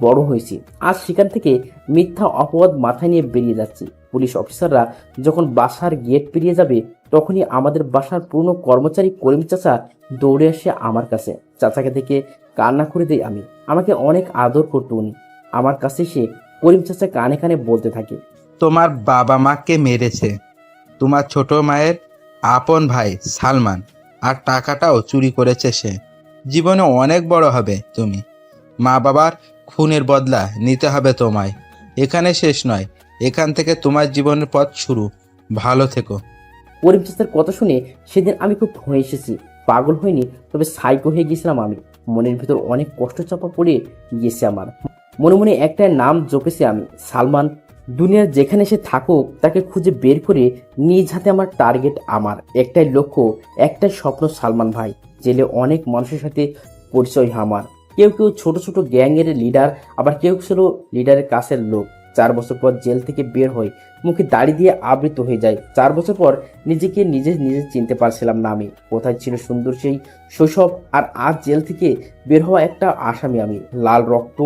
বড় হয়েছি। আজ সেখান থেকে মিথ্যা অপবাদ মাথায় নিয়ে বেরিয়ে যাচ্ছি। পুলিশ অফিসাররা যখন বাসার গেট পেরিয়ে যাবে, তখনই আমাদের বাসার পুরনো কর্মচারী করিম চাচা দৌড়ে আসে আমার কাছে। চাচাকে দেখে কান্না করে দেয় আমি। আমাকে অনেক আদর করতো উনি। আমার কাছে সে করিম চাচা কানে কানে বলতে থাকে, তোমার বাবা মাকে মেরেছে তোমার ছোট মায়ের আপন ভাই সালমান, আর টাকাটাও চুরি করেছে সে। জীবনে অনেক বড় হবে তুমি, মা বাবার খুনের বদলা নিতে হবে তোমায়। এখানে শেষ নয়, এখান থেকে তোমার জীবনের পথ শুরু। ভালো থেকো। করিম চাচার কথা শুনে সেদিন আমি খুব হয়ে এসেছি। পাগল হয়নি, তবে সাইকো হয়ে গেছিলাম আমি। মনের ভিতর অনেক কষ্ট চাপা পড়ে গিয়েছে আমার। মনে মনে একটা নাম জপেছি আমি, সালমান। দুনিয়ার যেখানে সে থাকুক তাকে খুঁজে বের করে নিজ হাতে আমার টার্গেট। আমার একটাই লক্ষ্য, একটাই স্বপ্ন, সালমান ভাই। জেলে অনেক মানুষের সাথে পরিচয় আমার। কেউ কেউ ছোট ছোট গ্যাংয়ের লিডার, আবার কেউ ছিল লিডারের কাছের লোক। 4 বছর পর জেল থেকে বের হয়, মুখে দাড়ি দিয়ে আবৃত হয়ে যায়। 4 বছর পর নিজেকে নিজে চিনতে পারছিলাম না আমি। কোথায় ছিল সুন্দর সেই শৈশব, আর আজ জেল থেকে বের হওয়া একটা আসামি আমি। লাল রক্ত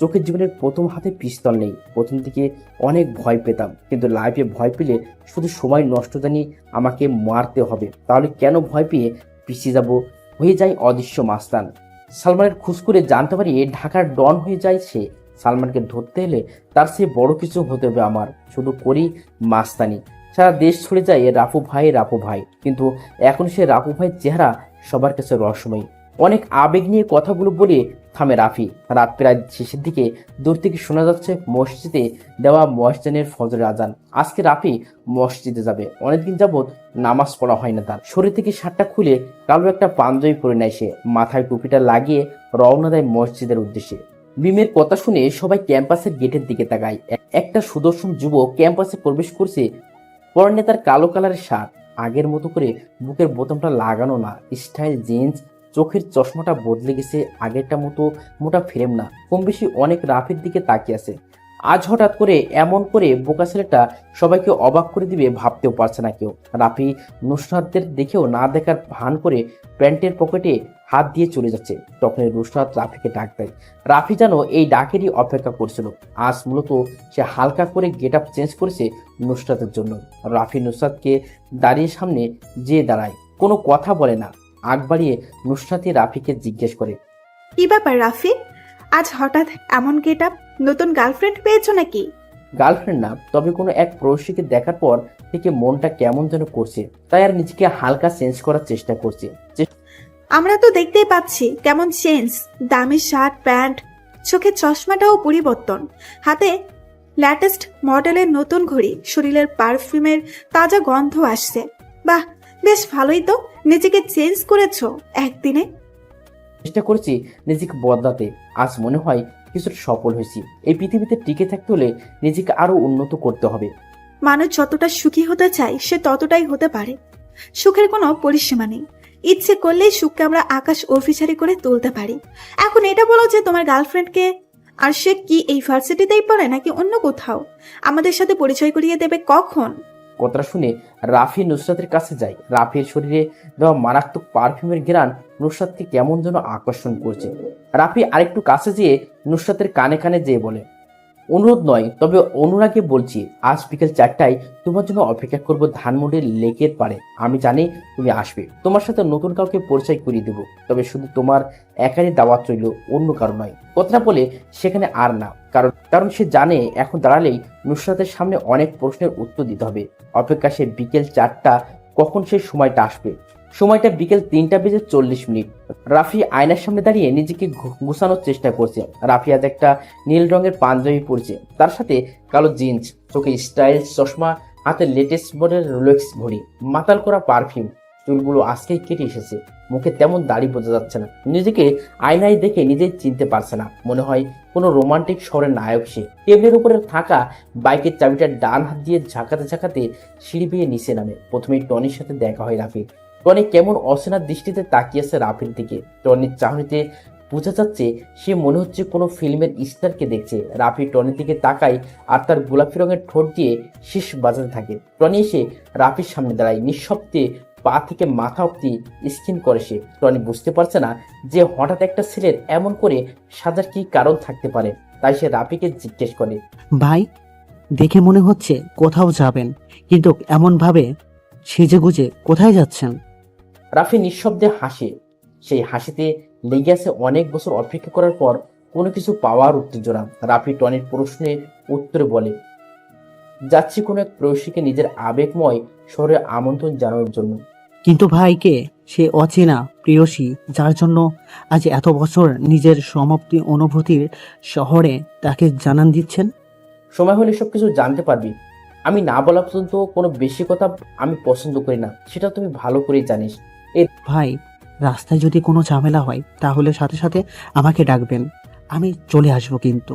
চোখের, জীবনের প্রথম হাতে পিস্তল নেই। প্রথম দিকে অনেক ভয় পেতাম, কিন্তু লাইফে ভয় পেলে শুধু সময় নষ্ট, জানি আমাকে মারতে হবে। তাহলে কেন ভয় পেয়ে পিছিয়ে যাব, হয়ে যায় অদৃশ্য মাস্তান। সালমানের খোঁজ করে জানতে পারি ঢাকার ডন হয়ে যায় সে। সালমানকে ধরতে হলে তার সে বড় কিছু হতে হবে আমার। শুধু করি মাস্তানি, সারা দেশ ছড়ে যায় রাফু ভাই রাফু ভাই। কিন্তু এখন সে রাফু ভাইয়ের চেহারা সবার কাছে রহস্যময়। অনেক আবেগ নিয়ে কথাগুলো বলে থামে রাফি। রাত প্রায় শেষের দিকে দূর থেকে শোনা যাচ্ছে মসজিদে দেওয়া মসজিদের ফজরের আজান। আজকে রাফি মসজিদে যাবে। অনেকদিন যাবৎ নামাজ পড়া হয় না তার। শরীর থেকে শার্টটা খুলে কালো একটা পাঞ্জাবি পরে নেয় সে। মাথায় টুপিটা লাগিয়ে রওনা দেয় মসজিদের উদ্দেশ্যে। বিমের কথা শুনে সবাই ক্যাম্পাসের গেটের দিকে তাকায়। একটা সুদর্শন যুবক ক্যাম্পাসে প্রবেশ করছে। পরনে তার কালো কালারের শার্ট, আগের মতো করে বুকের বোতামটা লাগানো না, স্টাইল জিন্স। চোখের চশমাটা বদলে গেছে, আগেরটা মতো মোটা ফ্রেম না। কম বেশি অনেক রাফির দিকে তাকিয়ে আছে। আজ হঠাৎ করে এমন করে বোকা ছেলেটা সবাইকে অবাক করে দিবে ভাবতেও পারছে না কেউ। রাফি নুসরাতদের দেখেও না দেখার ভান করে প্যান্টের পকেটে হাত দিয়ে চলে যাচ্ছে। তখনই নুসরাত রাফিকে ডাক দেয়। রাফি যেন এই ডাকেরই অপেক্ষা করছিল। আজ মূলত সে হালকা করে গেট আপ চেঞ্জ করেছে নুসরাতের জন্য। রাফি নুসরাতকে দাঁড়িয়ে সামনে যেয়ে দাঁড়ায়, কোনো কথা বলে না। আগ বাড়িয়ে নুসরাতি রাফিকে জিজ্ঞেস করে, কি ব্যাপার রাফি, আজ হঠাৎ এমন গেট আপ? নতুন গার্লফ্রেন্ড পেয়েছো নাকি? গার্লফ্রেন্ড না, তবে কোনো এক প্রবাসীকে দেখার পর থেকে মনটা কেমন যেন করছে, তাই আর নিজেকে হালকা চেঞ্জ করার চেষ্টা করছে। আমরা তো দেখতেই পাচ্ছি কেমন চেঞ্জ। দামি শার্ট প্যান্ট, চোখের চশমাটাও পরিবর্তন, হাতে লেটেস্ট মডেলের নতুন ঘড়ি, শরীরের পারফিউমের তাজা গন্ধ আসছে। বাহ, বেশ ভালোই তো। নিজেকে চেঞ্জ করেছো একদিনে। চেষ্টা করেছি নিজেকে বদলাতে। আজ মনে হয় কিছুটা সফল হয়েছি। এই পৃথিবীতে টিকে থাকতে হলে নিজেকে আরো উন্নত করতে হবে। মানুষ যতটা সুখী হতে চায় সে ততটাই হতে পারে। সুখের কোনো পরিসীমা নেই। ইচ্ছে করলেই সুখকে আমরা আকাশ অভিসারী করে তুলতে পারি। এখন এটা বলো যে তোমার গার্লফ্রেন্ডকে, আর সে কি এই ভার্সিটিতেই পড়ে নাকি অন্য কোথাও? আমাদের সাথে পরিচয় করিয়ে দেবে কখন? কথাটা শুনে রাফি নুসরাতের কাছে যায়। রাফির শরীরে দেওয়া মারাত্মক পারফিউমের ঘ্রাণ নুসরাতকে কেমন যেন আকর্ষণ করছে। রাফি আরেকটু কাছে যেয়ে নুসরাতের কানে কানে যেয়ে বলে, অনুরোধ নয়, তবে অনুরাগে বলছি, আজ বিকেল 4টায় তোমার জন্য অপেক্ষা করব ধানমন্ডির লেকের পাড়ে। আমি জানি তুমি আসবে, তোমার সাথে নতুন কাউকে পরিচয় করিয়ে দেবো, তবে শুধু তোমার একারই দাওয়াত রইল, অন্য কারো নয়। কথাটা বলে সেখানে আর না, কারণ সে জানে এখন দাঁড়ালেই নুসরাতের সামনে অনেক প্রশ্নের উত্তর দিতে হবে। অপেক্ষা সে বিকেল 4টা, কখন সেই সময়টা আসবে। সময়টা বিকেল 3:40। রাফি আয়নার সামনে দাঁড়িয়ে নিজেকে গুছানোর চেষ্টা করছে। রাফি আজ একটা নীল রঙের পাঞ্জাবি পরেছে, তার সাথে কালো জিন্স, চোখে স্টাইল চশমা, হাতে লেটেস্ট মডেল রোলেক্স ঘড়ি, মাতাল করা পারফিউম। চুলগুলো আজকেই কেটে এসেছে, মুখে তেমন দাড়ি বোঝা যাচ্ছে না। নিজেকে আয়নায় দেখে নিজেই চিনতে পারছে না, মনে হয় কোনো রোমান্টিক শহরের নায়ক সে। টেবিলের উপরে থাকা বাইকের চাবিটা ডান হাত দিয়ে ঝাঁকাতে ঝাঁকাতে সিঁড়ি বেয়ে নিচে নামে। প্রথমেই টনির সাথে দেখা হয় রাফি। টনি কেমন অচেনা দৃষ্টিতে তাকিয়েছে রাফির দিকে। টনির চাহনিতে বোঝা যাচ্ছে সে মনে হচ্ছে কোনো ফিল্মের স্টারকে দেখছে। রাফি টনির দিকে তাকায় আর তার গোলাপি রঙের ঠোঁট দিয়ে শীষ বাজাতে থাকে। টনি এসে রাফির সামনে দাঁড়ায়, নিঃশব্দে পা থেকে মাথা অব্দি স্কিন করে সে। টনি বুঝতে পারছে না যে হঠাৎ একটা ছেলের এমন করে সাজার কি কারণ থাকতে পারে, তাই সে রাফিকে জিজ্ঞেস করে, ভাই, দেখে মনে হচ্ছে কোথাও যাবেন, কিন্তু এমন ভাবে সেজেগুজে কোথায় যাচ্ছেন? রাফি নিঃশব্দে হাসে। সেই হাসিতে লেগে আছে অনেক বছর অপেক্ষা করার পর কোনো কিছু পাওয়ার উত্তেজনা। রাফি টনির প্রশ্নের উত্তরে বলে, যাচ্ছি কোনো এক প্রেয়সীকে নিজের আবেগময় শহরে আমন্ত্রণ জানানোর জন্য। কিন্তু ভাইকে সে অচেনা প্রেয়সী, যার জন্য আজ এত বছর নিজের সমাপ্তি অনুভূতির শহরে তাকে জানান দিচ্ছেন। সময় হলে সবকিছু জানতে পারবি। আমি না বলা পর্যন্ত কোনো বেশি কথা আমি পছন্দ করি না, সেটা তুমি ভালো করেই জানিস। ভাই, রাস্তায় যদি কোনো ঝামেলা হয় তাহলে সাথে সাথে আমাকে ডাকবেন, আমি চলে আসবো। কিন্তু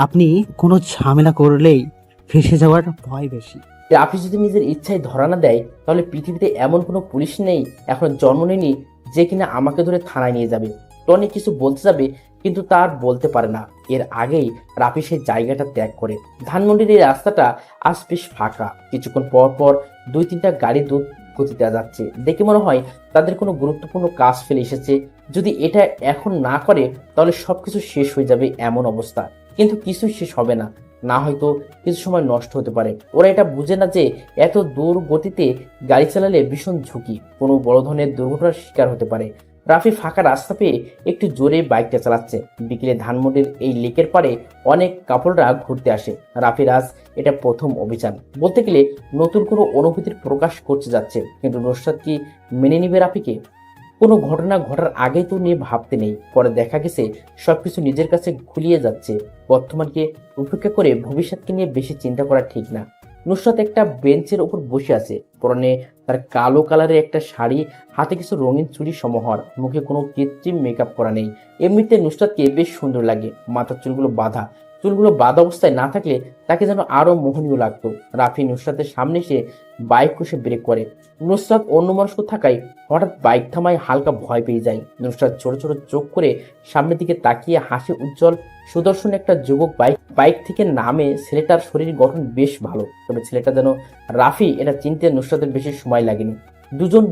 আপনি কোনো ঝামেলা করলেই ফেঁসে যাওয়ার ভয় বেশি। রাফি যদি নিজের ইচ্ছায় ধরা না দেয়, তাহলে পৃথিবীতে এমন কোনো পুলিশ নেই, এখন জন্ম নেয়নি, যে কিনা আমাকে ধরে থানায় নিয়ে যাবে। টনি কিছু বলতে যাবে, কিন্তু তার বলতে পারে না। এর আগেই রাফি সেই জায়গাটা ত্যাগ করে। ধানমন্ডির এই রাস্তাটা আজ বেশ ফাঁকা। কিছুক্ষণ পর পর 2-3টা গাড়ি দ্রুত গতিতে যাচ্ছে। দেখে মনে হয় তাদের কোনো গুরুত্বপূর্ণ কাজ ফেলে এসেছে। যদি এটা এখন না করে তাহলে সবকিছু শেষ হয়ে যাবে এমন অবস্থা। কিন্তু কিছুই শেষ হবে না, না হয়তো কিছু সময় নষ্ট হতে পারে। ওরা এটা বুঝে না যে এত দূর গতিতে গাড়ি চালালে ভীষণ ঝুঁকি, কোনো বড় ধরনের দুর্ঘটনার শিকার হতে পারে। রাফি ফাঁকা রাস্তা পেয়ে একটু জোরে বাইকটা চালাচ্ছে। বিকেলে ধানমন্ডির এই লেকের পাড়ে অনেক কাপড়রা ঘুরতে আসে। রাফির আজ এটা প্রথম অভিযান, বলতে গেলে নতুন কোনো অনুভূতির প্রকাশ করতে যাচ্ছে। কিন্তু নুসরাত কি মেনে নিবে রাফিকে? কোনো ঘটনা ঘটার আগেই তো নিয়ে ভাবতে নেই। পরে দেখা গেছে সবকিছু নিজের কাছে ঘুলিয়ে যাচ্ছে। বর্তমানকে উপেক্ষা করে ভবিষ্যৎকে নিয়ে বেশি চিন্তা করা ঠিক না। নুসরাত একটা বেঞ্চের উপর বসে আছে, পরনে তার কালো কালারের একটা শাড়ি, হাতে কিছু রঙিন চুড়ি সমাহার, মুখে কোনো কৃত্রিম মেকআপ করা নেই। এমনিতে নুসরাতকে বেশ সুন্দর লাগে। মাথার চুলগুলো বাঁধা অবস্থায় না থাকলে তাকে যেন আরো মোহনীয় লাগতো। রাফি নুসরাতের সামনে এসে বাইক কষে ব্রেক করে। নুসরাত অন্যমনস্ক থাকায় হঠাৎ বাইক থামায় হালকা ভয় পেয়ে যায়। নুসরাত ছোট ছোট চোখ করে সামনের দিকে তাকিয়ে হাসি উজ্জ্বল সুদর্শন একটা যুবক বাইক থেকে নামে। ছেলেটার শরীর গঠন বেশ ভালো, তবে ছেলেটা যেন রাফি, এটা চিনতে নুসরাতের বেশি সময় লাগেনি।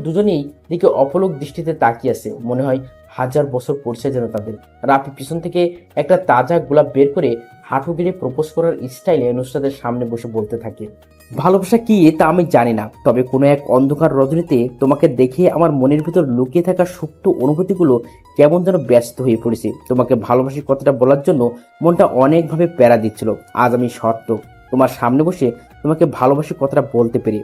দুজনেই দিকে অপলক দৃষ্টিতে তাকিয়ে আছে, মনে হয় 1000 বছর পড়ছে যেন তাদের। রাফি পিছন থেকে একটা তাজা গোলাপ বের করে হাঁটু গেড়ে প্রপোজ করার স্টাইলে নুসরাতের সামনে বসে বলতে থাকে, ভালোবাসা কি তা আমি জানি না, তবে কোনো এক অন্ধকার রজনীতে তোমাকে দেখে আমার মনের ভিতর লুকিয়ে থাকা সুপ্ত অনুভূতিগুলো কেমন যেন ব্যস্ত হয়ে পড়েছে। তোমাকে ভালোবাসি কথাটা বলার জন্য মনটা অনেকভাবে প্যারা দিচ্ছিল। আজ আমি সত্য তোমার সামনে বসে তোমাকে ভালোবাসি কথাটা বলতে পেরে।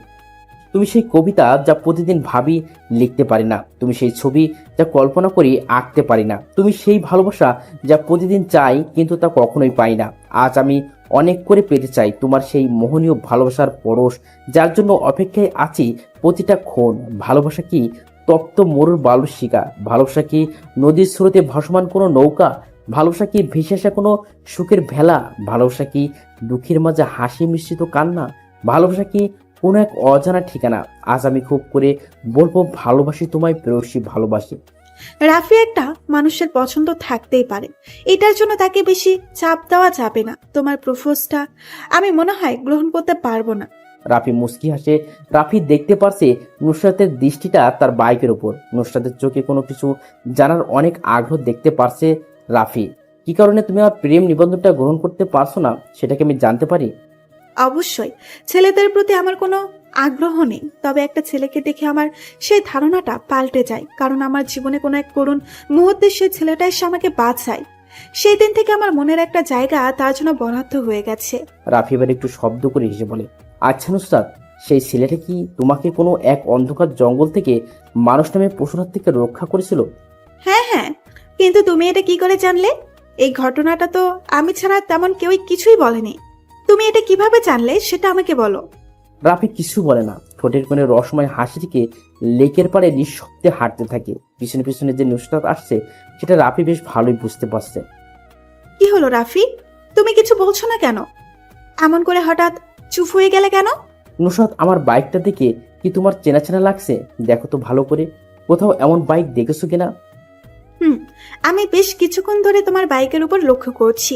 তুমি সেই কবিতা যা প্রতিদিন ভাবি লিখতে পারি না, তুমি সেই ছবি যা কল্পনা করি আঁকতে পারি না, তুমি সেই ভালোবাসা যা প্রতিদিন চাই কিন্তু তা কখনোই পাই না। আজ আমি অনেক করে পেতে চাই তোমার সেই মোহনীয় ভালোবাসার পরশ, যার জন্য অপেক্ষায় আছি প্রতিটা ক্ষণ। ভালোবাসা কি তপ্ত মরুর বালুর শিকা? ভালোবাসা কি নদীর স্রোতে ভাসমান কোনো নৌকা? ভালোবাসা কি ভেসে আসা কোনো সুখের ভেলা? ভালোবাসা কি দুঃখের মাঝে হাসি মিশ্রিত কান্না? ভালোবাসা কি কোনো এক অজানা ঠিকানা? আজ আমি খুব করে বলবো, ভালোবাসি তোমায় প্রেয়সী, ভালোবাসি। রাফি একটা মানুষের পছন্দ থাকতেই পারে, এটার জন্য তাকে বেশি চাপ দেওয়া যাবে না। তোমার প্রপোজটা আমি মনে হয় গ্রহণ করতে পারবো না। রাফি মুস্কি হাসে। রাফি দেখতে পারছে নুসরাতের দৃষ্টিটা তার বাইকের উপর। নুসরাতের চোখে কোনো কিছু জানার অনেক আগ্রহ দেখতে পারছে রাফি। কি কারণে তুমি আমার প্রেম নিবন্ধনটা গ্রহণ করতে পারছো না সেটা কি আমি জানতে পারি? অবশ্যই ছেলেদের প্রতি আমার কোনো আগ্রহ নেই, তবে একটা ছেলেকে দেখে আমার সেই ধারণাটা পাল্টে যায়, কারণ আমার জীবনে কোনো এক করুণ মুহূর্তে সেই ছেলেটা এসে আমাকে বাঁচায়। সেই দিন থেকে আমার মনের একটা জায়গা তার জন্য বরাদ্দ হয়ে গেছে। রাফি এবার একটু শব্দ করে হেসে বলে, আচ্ছা নুসরাত, সেই ছেলেটা কি তোমাকে কোনো এক অন্ধকার জঙ্গল থেকে মানুষ নামে পশুর হাত থেকে রক্ষা করেছিল? হ্যাঁ হ্যাঁ, কিন্তু তুমি এটা কি করে জানলে? এই ঘটনাটা তো আমি ছাড়া তেমন কেউই কিছুই বলেনি। তুমি এটা কিভাবে জানলে সেটা আমাকে বলো। রাফি কিছু বলে না, ঠোঁটের কোণে রসময় হাসি থেকে লেকের পাড়ে নিঃশব্দে হাঁটতে থাকে। পিছনে পিছনে যে নুসরাত আসছে সেটা রাফি বেশ ভালোই বুঝতে পারছে। কি হলো রাফি, তুমি কিছু বলছো না কেন? এমন করে হঠাৎ চুপ হয়ে গেলে কেন? নুসরাত, আমার বাইকটা দেখে কি তোমার চেনা চেনা লাগছে? দেখো তো ভালো করে, কোথাও এমন বাইক দেখেছো কিনা? আমি বেশ কিছুক্ষণ ধরে তোমার বাইকের উপর লক্ষ্য করছি।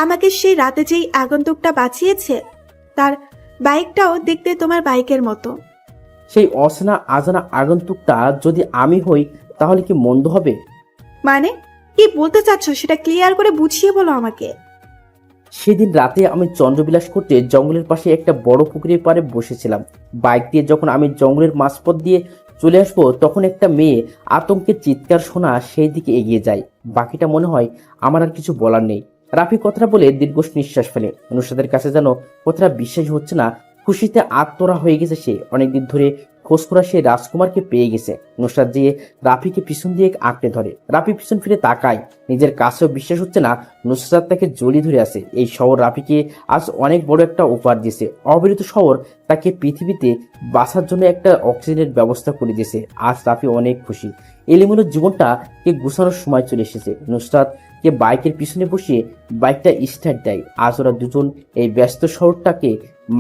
আমাকে সেই রাতে যেই আগন্তুকটা বাঁচিয়েছে তার বাইকটাও দেখতে তোমার বাইকের মতো। সেই অচেনা আজানা আগন্তুকটা যদি আমি হই তাহলে কি মন্দ হবে? মানে কি বলতে চাচ্ছ সেটা ক্লিয়ার করে বুঝিয়ে বলো আমাকে। সেদিন রাতে আমি চন্দ্রবিলাস করতে জঙ্গলের পাশে একটা বড় পুকুরের পাড়ে বসেছিলাম। বাইক দিয়ে যখন আমি জঙ্গলের মাঝপথ দিয়ে চলে আসবো তখন একটা মেয়ে আতঙ্কের চিৎকার শোনা সেই দিকে এগিয়ে যায়। বাকিটা মনে হয় আমার আর কিছু বলার নেই। রাফি কথাটা বলে দীর্ঘ নিঃশ্বাস ফেলে। নুসরাতের কাছে যেন কথাটা বিশ্বাস হচ্ছে না। খুশিতে আত্মরা হয়ে গেছে সে। অনেকদিন ধরে খোঁজ করা সে রাজকুমারকে পেয়ে গেছে। নুসরাত দিয়ে রাফিকে পিছন দিয়ে আঁকড়ে ধরে। রাফি পিছন ফিরে তাকায়, নিজের কাছেও বিশ্বাস হচ্ছে না নুসরাত তাকে জড়িয়ে ধরে আছে। এই শহর রাফিকে আজ অনেক বড় একটা উপহার দিয়েছে। অবিরত শহর তাকে পৃথিবীতে বাঁচার জন্য একটা অক্সিজেনের ব্যবস্থা করে দিয়েছে। আজ রাফি অনেক খুশি। এলিমুলোর জীবনটাকে গুছানোর সময় চলে এসেছে। নুসরাত কে বাইকের পিছনে বসিয়ে বাইকটা স্টার্ট দেয়। আজ ওরা দুজন এই ব্যস্ত শহরটাকে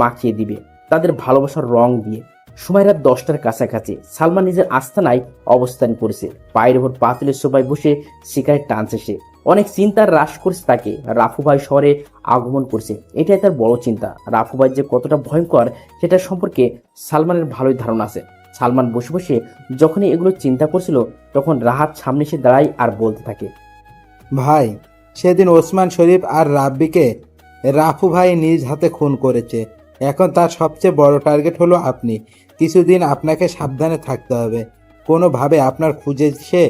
মাখিয়ে দিবে তাদের ভালোবাসার রং দিয়ে। সময় রাত 10টার কাছাকাছি। সালমান নিজের আস্তানায় অবস্থান করেছে। পায়ের ওপর পাতিলের সোফায় বসে সিগারেট টানছে সে। অনেক চিন্তার হ্রাস করছে তাকে। রাফু ভাই শহরে আগমন করছে, এটাই তার বড় চিন্তা। রাফু ভাই যে কতটা ভয়ঙ্কর সেটা সম্পর্কে সালমানের ভালোই ধারণা আছে। সালমান বসে বসে যখনই এগুলো চিন্তা করছিল তখন রাহাত সামনে এসে দাঁড়ায় আর বলতে থাকে, ভাই, সেদিন ওসমান শরীফ আর রাব্বিকে রাফু ভাই নিজ হাতে খুন করেছে। এখন তার সবচেয়ে বড় টার্গেট হলো আপনি। কিছুদিন আপনাকে সাবধানে থাকতে হবে। কোনোভাবে আপনার খুঁজে সে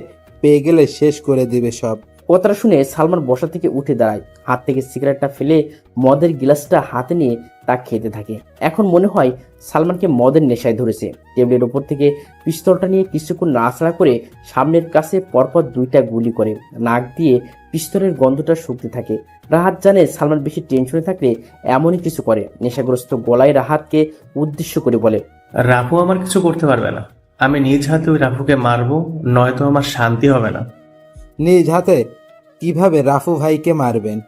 পেয়ে গেলে শেষ করে দিবে সব। কথাটা শুনে সালমান বসা থেকে উঠে দাঁড়ায়। হাত থেকে সিগারেটটা ফেলে মদের গ্লাসটা হাতে নিয়ে তা খেতে থাকে। এখন মনে হয় সালমানকে মদের নেশায় ধরেছে। টেবিলের উপর থেকে পিস্তলটা নিয়ে কিছুক্ষণ নাড়াচাড়া করে সামনের কাছে পরপর 2টা গুলি করে। নাক দিয়ে পিস্তলের গন্ধটা শুকতে থাকে। রাহাত জানে সালমান বেশি টেনশনে থাকলে এমনই কিছু করে। নেশাগ্রস্ত গলায় রাহাতকে উদ্দেশ্য করে বলে, রাফু আমার কিছু করতে পারবে না। আমি নিজ হাতে ওই রাফুকে মারবো, নয়তো আমার শান্তি হবে না। নিজ হাতে কিভাবে রাফু ভাইকে মারবেন?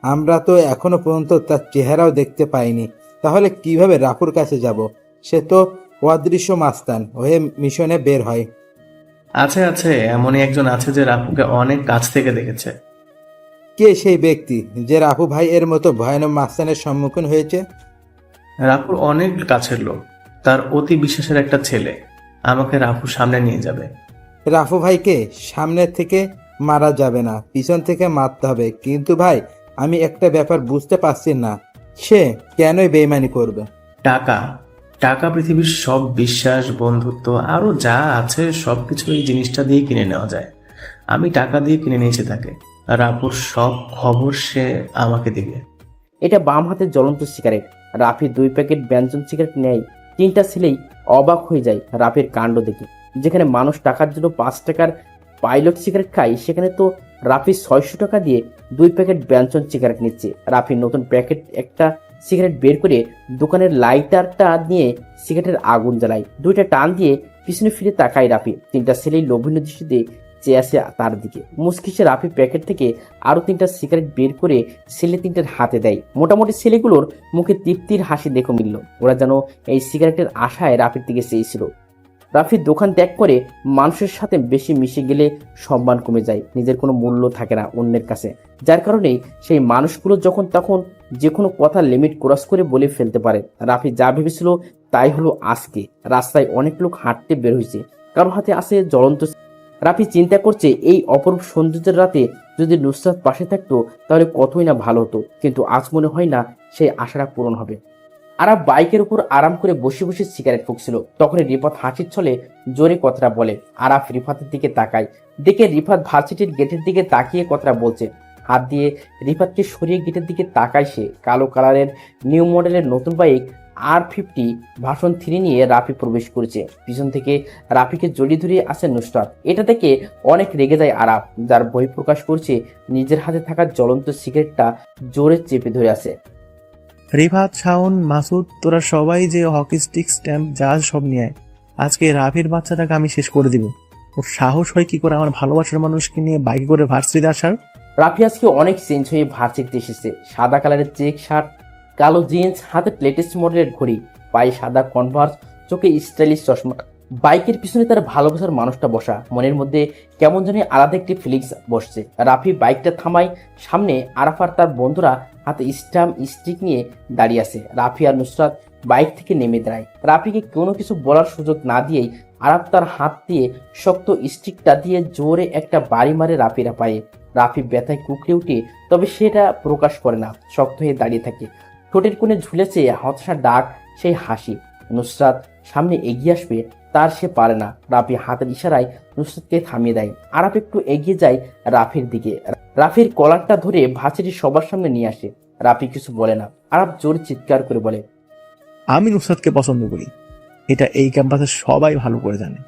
আমরা তো এখনো পর্যন্ত তার চেহারাও দেখতে পাইনি। তাহলে কিভাবে রাফুর কাছে যাব? সে তো অদৃশ্য মাস্তান হয়ে মিশনে বের হয়। আছে আছে, এমনই একজন আছে যে রাফুকে অনেক কাছ থেকে দেখেছে। কে সেই ব্যক্তি যে রাফু ভাই এর মতো ভয়ানক মাস্তানের সম্মুখীন হয়েছে? রাফুর অনেক কাছের লোক, তার অতি বিশ্বাসের একটা ছেলে। আমাকে রাফুর সামনে নিয়ে যাবে। রাফু ভাইকে সামনে থেকে মারা যাবে না, পিছন থেকে মারতে হবে। কিন্তু ভাই, আমি একটা ব্যাপার বুঝতে পারছি না, সে কেনই বেইমানি করবে? টাকা টাকা পৃথিবীর সব বিশ্বাস, বন্ধুত্ব আরো যা আছে সবকিছু এই জিনিসটা দিয়ে কিনে নেওয়া যায়। আমি টাকা দিয়ে কিনে নিয়েছি তাকে। রাফুর সব খবর সে আমাকে দিবে। এটা বাম হাতের জ্বলন্ত সিগারেট। রাফি 2 প্যাকেট ব্যঞ্জন সিগারেট নেয়। 3টা ছেলেই অবাক হয়ে যায় রাফির কাণ্ড দেখে। যেখানে মানুষ টাকার জন্য 5 টাকার পাইলট সিগারেট খায়, সেখানে তো রাফি 600 টাকা দিয়ে 2 প্যাকেট ব্যঞ্জন সিগারেট নিচ্ছে। রাফি নতুন প্যাকেট একটা সিগারেট বের করে দোকানের লাইটারটা নিয়ে সিগারেটের আগুন জ্বালায়। 2টা টান দিয়ে পিছনে ফিরে তাকায় রাফি। 3টা ছেলেই লোভনীয় দৃষ্টিতে চেয়ে আসে তার দিকে। মুচকিছে রাফি প্যাকেট থেকে আরো 3টা সিগারেট বের করে ছেলে 3টার হাতে দেয়। মোটামুটি ছেলেগুলোর মুখে তৃপ্তির হাসি দেখে মিলল। ওরা যেন এই সিগারেটের আশায় রাফির দিকে চেয়েছিল। রাফি দোকান ত্যাগ করে মানুষের সাথে বেশি মিশে গেলে সম্মান কমে যায়। নিজের কোনো মূল্য থাকে না অন্যের কাছে। যার কারণেই সেই মানুষগুলো যখন তখন যে কোনো কথা লিমিট ক্রস করে বলে ফেলতে পারে। রাফি যা ভেবেছিল তাই হলো আজকে। রাস্তায় অনেক লোক হাঁটতে বের হয়েছে, কারো হাতে আছে জ্বলন্ত। রাফি চিন্তা করছে এই অপরূপ সৌন্দর্যের রাতে যদি নুসরাত পাশে থাকতো তাহলে কতই না ভালো হতো, কিন্তু আজ মনে হয় না সেই আশাটা পূরণ হবে। আরাফ বাইকের উপর আরাম করে বসে বসে সিগারেট ফুঁকছিল। তখনই রিফাত হাসির ছলে জোরে কথাটা বলে। আরাফ রিফাতের দিকে তাকায়, দেখে রিফাত ভার্সিটির গেটের দিকে তাকিয়ে কথাটা বলছে। হাত দিয়ে রিফাতকে সরিয়ে গেটের দিকে তাকায় সে। কালো কালারের নিউ মডেলের নতুন বাইক R50 ভার্সন 3 নিয়ে রাফি প্রবেশ করেছে। পিছন থেকে রাফিকে জড়িয়ে ধরে আসে নুসরাত। এটা থেকে অনেক রেগে যায় আরাফ, যার বই প্রকাশ করছে নিজের হাতে থাকা জ্বলন্ত সিগারেটটা জোরে চেপে ধরে আসে। রিফাত, শাওন, মাসুদ, তোরা সবাই যে হকি স্টিক, স্ট্যাম্প, জাহাজ সব নিয়ে আয়। আজকে রাফির বাচ্চাটাকে আমি শেষ করে দিব। ওর সাহস হয় কি করে আমার ভালোবাসার মানুষকে নিয়ে বাইকে করে ভার্সিটিতে আসার? রাফি আজকে অনেক চেঞ্জ হয়ে ভার্সিটিতে এসেছে। সাদা কালারের চেক শার্ট, কালো জিন্স, হাতে লেটেস্ট মডেলের ঘড়ি, পায়ে সাদা কনভার্স, চোখে স্টাইলিশ চশমা। বাইকের পিছনে তার ভালোবাসার মানুষটা বসা। মনের মধ্যে কেমন জানি আলাদা একটি ফিলিংস বসছে। রাফি বাইকটা থামায়। সামনে আরাফ আর তার বন্ধুরা হাতে স্টাম্প স্টিক নিয়ে দাঁড়িয়ে আছে। রাফি আর নুসরাত বাইক থেকে নেমে দাঁড়ায়। রাফিকে কোনো কিছু বলার সুযোগ না দিয়েই আরাফ তার হাত দিয়ে শক্ত স্টিকটা দিয়ে জোরে একটা বাড়ি মারে রাফির পায়ে। রাফি ব্যথায় কুকড়ে উঠে, তবে সেটা প্রকাশ করে না, শক্ত হয়ে দাঁড়িয়ে থাকে। ঠোঁটের কোণে ঝুলেছে হতাশার ডাক, সেই হাসি। নুসরাত সামনে এগিয়ে আসবে, তার সে পারে না। রাফি হাতের ইশারায় নুসরাতকে থামিয়ে দেয়। আরাফ একটু এগিয়ে যায় রাফির দিকে। রাফির কলারটা ধরে ভার্সিটির সবার সামনে নিয়ে আসে। রাফি কিছু বলে না। আরাফ জোরে চিৎকার করে বলে, আমি নুসরাতকে পছন্দ করি, এটা এই ক্যাম্পাসে সবাই ভালো করে জানে।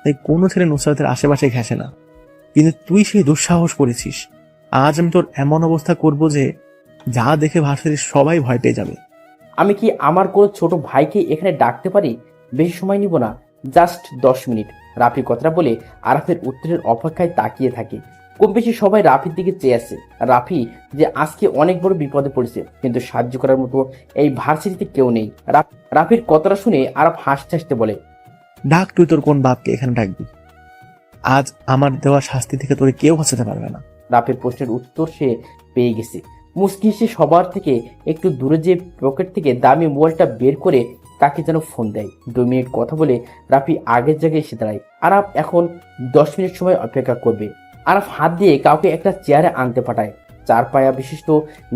তাই কোনো ছেলে নুসরাতের আশেপাশে ঘেঁষে না। কিন্তু তুই সেই দুঃসাহস করেছিস। আজ আমি তোর এমন অবস্থা করব যে যা দেখে ভার্সিটির সবাই ভয় পেয়ে যাবে। আমি কি আমার কোনো ছোট ভাইকে এখানে ডাকতে পারি? বেশি সময় নিব না, জাস্ট 10 মিনিট। রাফি কথাটা বলে আরাফের উত্তরের অপেক্ষায় তাকিয়ে থাকে। কম বেশি সবাই রাফির দিকে চেয়ে আছে। রাফি যে আজকে অনেক বড় বিপদে পড়েছে, কিন্তু সাহায্য করার মতো এই ভার্সিটিতে কেউ নেই। রাফির কথাটা শুনে আরাফ হাসতে হাসতে বলে, ডাক, তুই তোর কোন বাপকে এখানে ডাকবি? আজ আমার দেওয়া শাস্তি থেকে তোরে কেউ বাঁচাতে পারবে না। রাফির প্রশ্নের উত্তর সে পেয়ে গেছে। মুচকি হেসে সবার থেকে একটু দূরে যে পকেট থেকে দামি মোবাইলটা বের করে কাকে যেন ফোন দেয়। 2 মিনিট কথা বলে রাফি আগের জায়গায় এসে দাঁড়ায়। আরাফ এখন 10 মিনিট সময় অপেক্ষা করবে। আরাফ হাত দিয়ে কাউকে একটা চেয়ারে আনতে পাঠায়। 4 পায়া বিশিষ্ট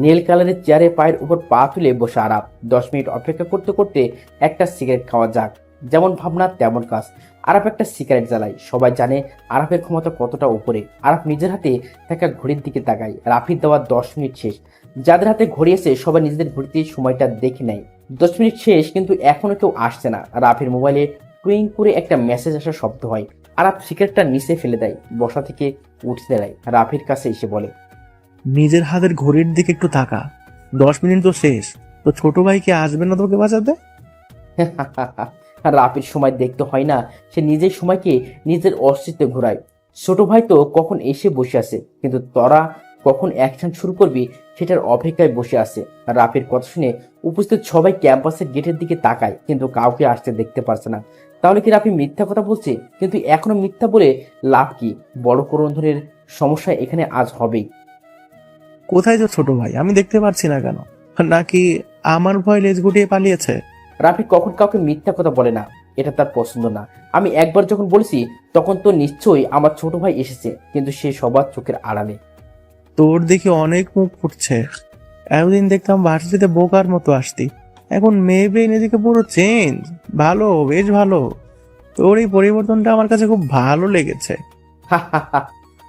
নীল কালারের চেয়ারে পায়ের উপর পা তুলে বসে আরাফ। 10 মিনিট অপেক্ষা করতে করতে একটা সিগারেট খাওয়া যাক, যেমন ভাবনা তেমন কাজ। আরাফ একটা সিগারেট জ্বালায়। সবাই জানে আরাফের ক্ষমতা কতটা উপরে। আরাফ নিজের হাতে থাকা ঘড়ির দিকে তাকায়। রাফির দেওয়া 10 মিনিট শেষ। যাদের হাতে ঘড়ি আছে সবাই নিজেদের ঘড়িতে সময়টা দেখে নেয়। 10 মিনিট শেষ, কিন্তু এখনো কেউ আসছে না। রাফির মোবাইলে টুইং করে একটা মেসেজ আসার শব্দ হয়। আরাফ সিগারেটটা নিচে ফেলে দেয়, বসা থেকে উঠে দাঁড়ায়, রাফির কাছে এসে বলে, নিজের হাতের ঘড়ির দিকে একটু তাকা। 10 মিনিট তো শেষ, তো ছোট ভাই কি আসবে না তোকে বাঁচাতে? রাফির সময় দেখতে হয় না, সে নিজের সময়কে নিজের অস্তিত্বে ঘোরায়। ছোট ভাই তো কখন এসে বসে আছে, কিন্তু তোরা কখন অ্যাকশন শুরু করবি সেটার অপেক্ষায় বসে আছে। রাফির কথা শুনে উপস্থিত সবাই ক্যাম্পাসের গেটের দিকে তাকায়, কিন্তু কাউকে আসতে দেখতে পারছে না। তাহলে কি রাফি মিথ্যা কথা বলছে? কিন্তু এখনো মিথ্যা বলে লাভ কি? বড় কোনো ধরনের সমস্যা এখানে আজ হবেই। কোথায় তো ছোট ভাই, আমি দেখতে পাচ্ছি না কেন? নাকি আমার ভয় লেজ গুটিয়ে পালিয়েছে? রাফি কখন কাউকে মিথ্যা কথা বলে না, এটা তার পছন্দ না। আমি একবার যখন বলেছি তখন তো নিশ্চয়ই আমার ছোট ভাই এসেছে, কিন্তু সে সবার চোখের আড়ালে। তোর দেখি অনেক মুখ ফুটছে। এতদিন দেখতাম ভার্সিটিতে বোকার মতো আসতি, এখন মেয়ে বেয়ে এদিকে পুরো চেঞ্জ। ভালো, বেশ ভালো। তোর এই পরিবর্তনটা আমার কাছে খুব ভালো লেগেছে।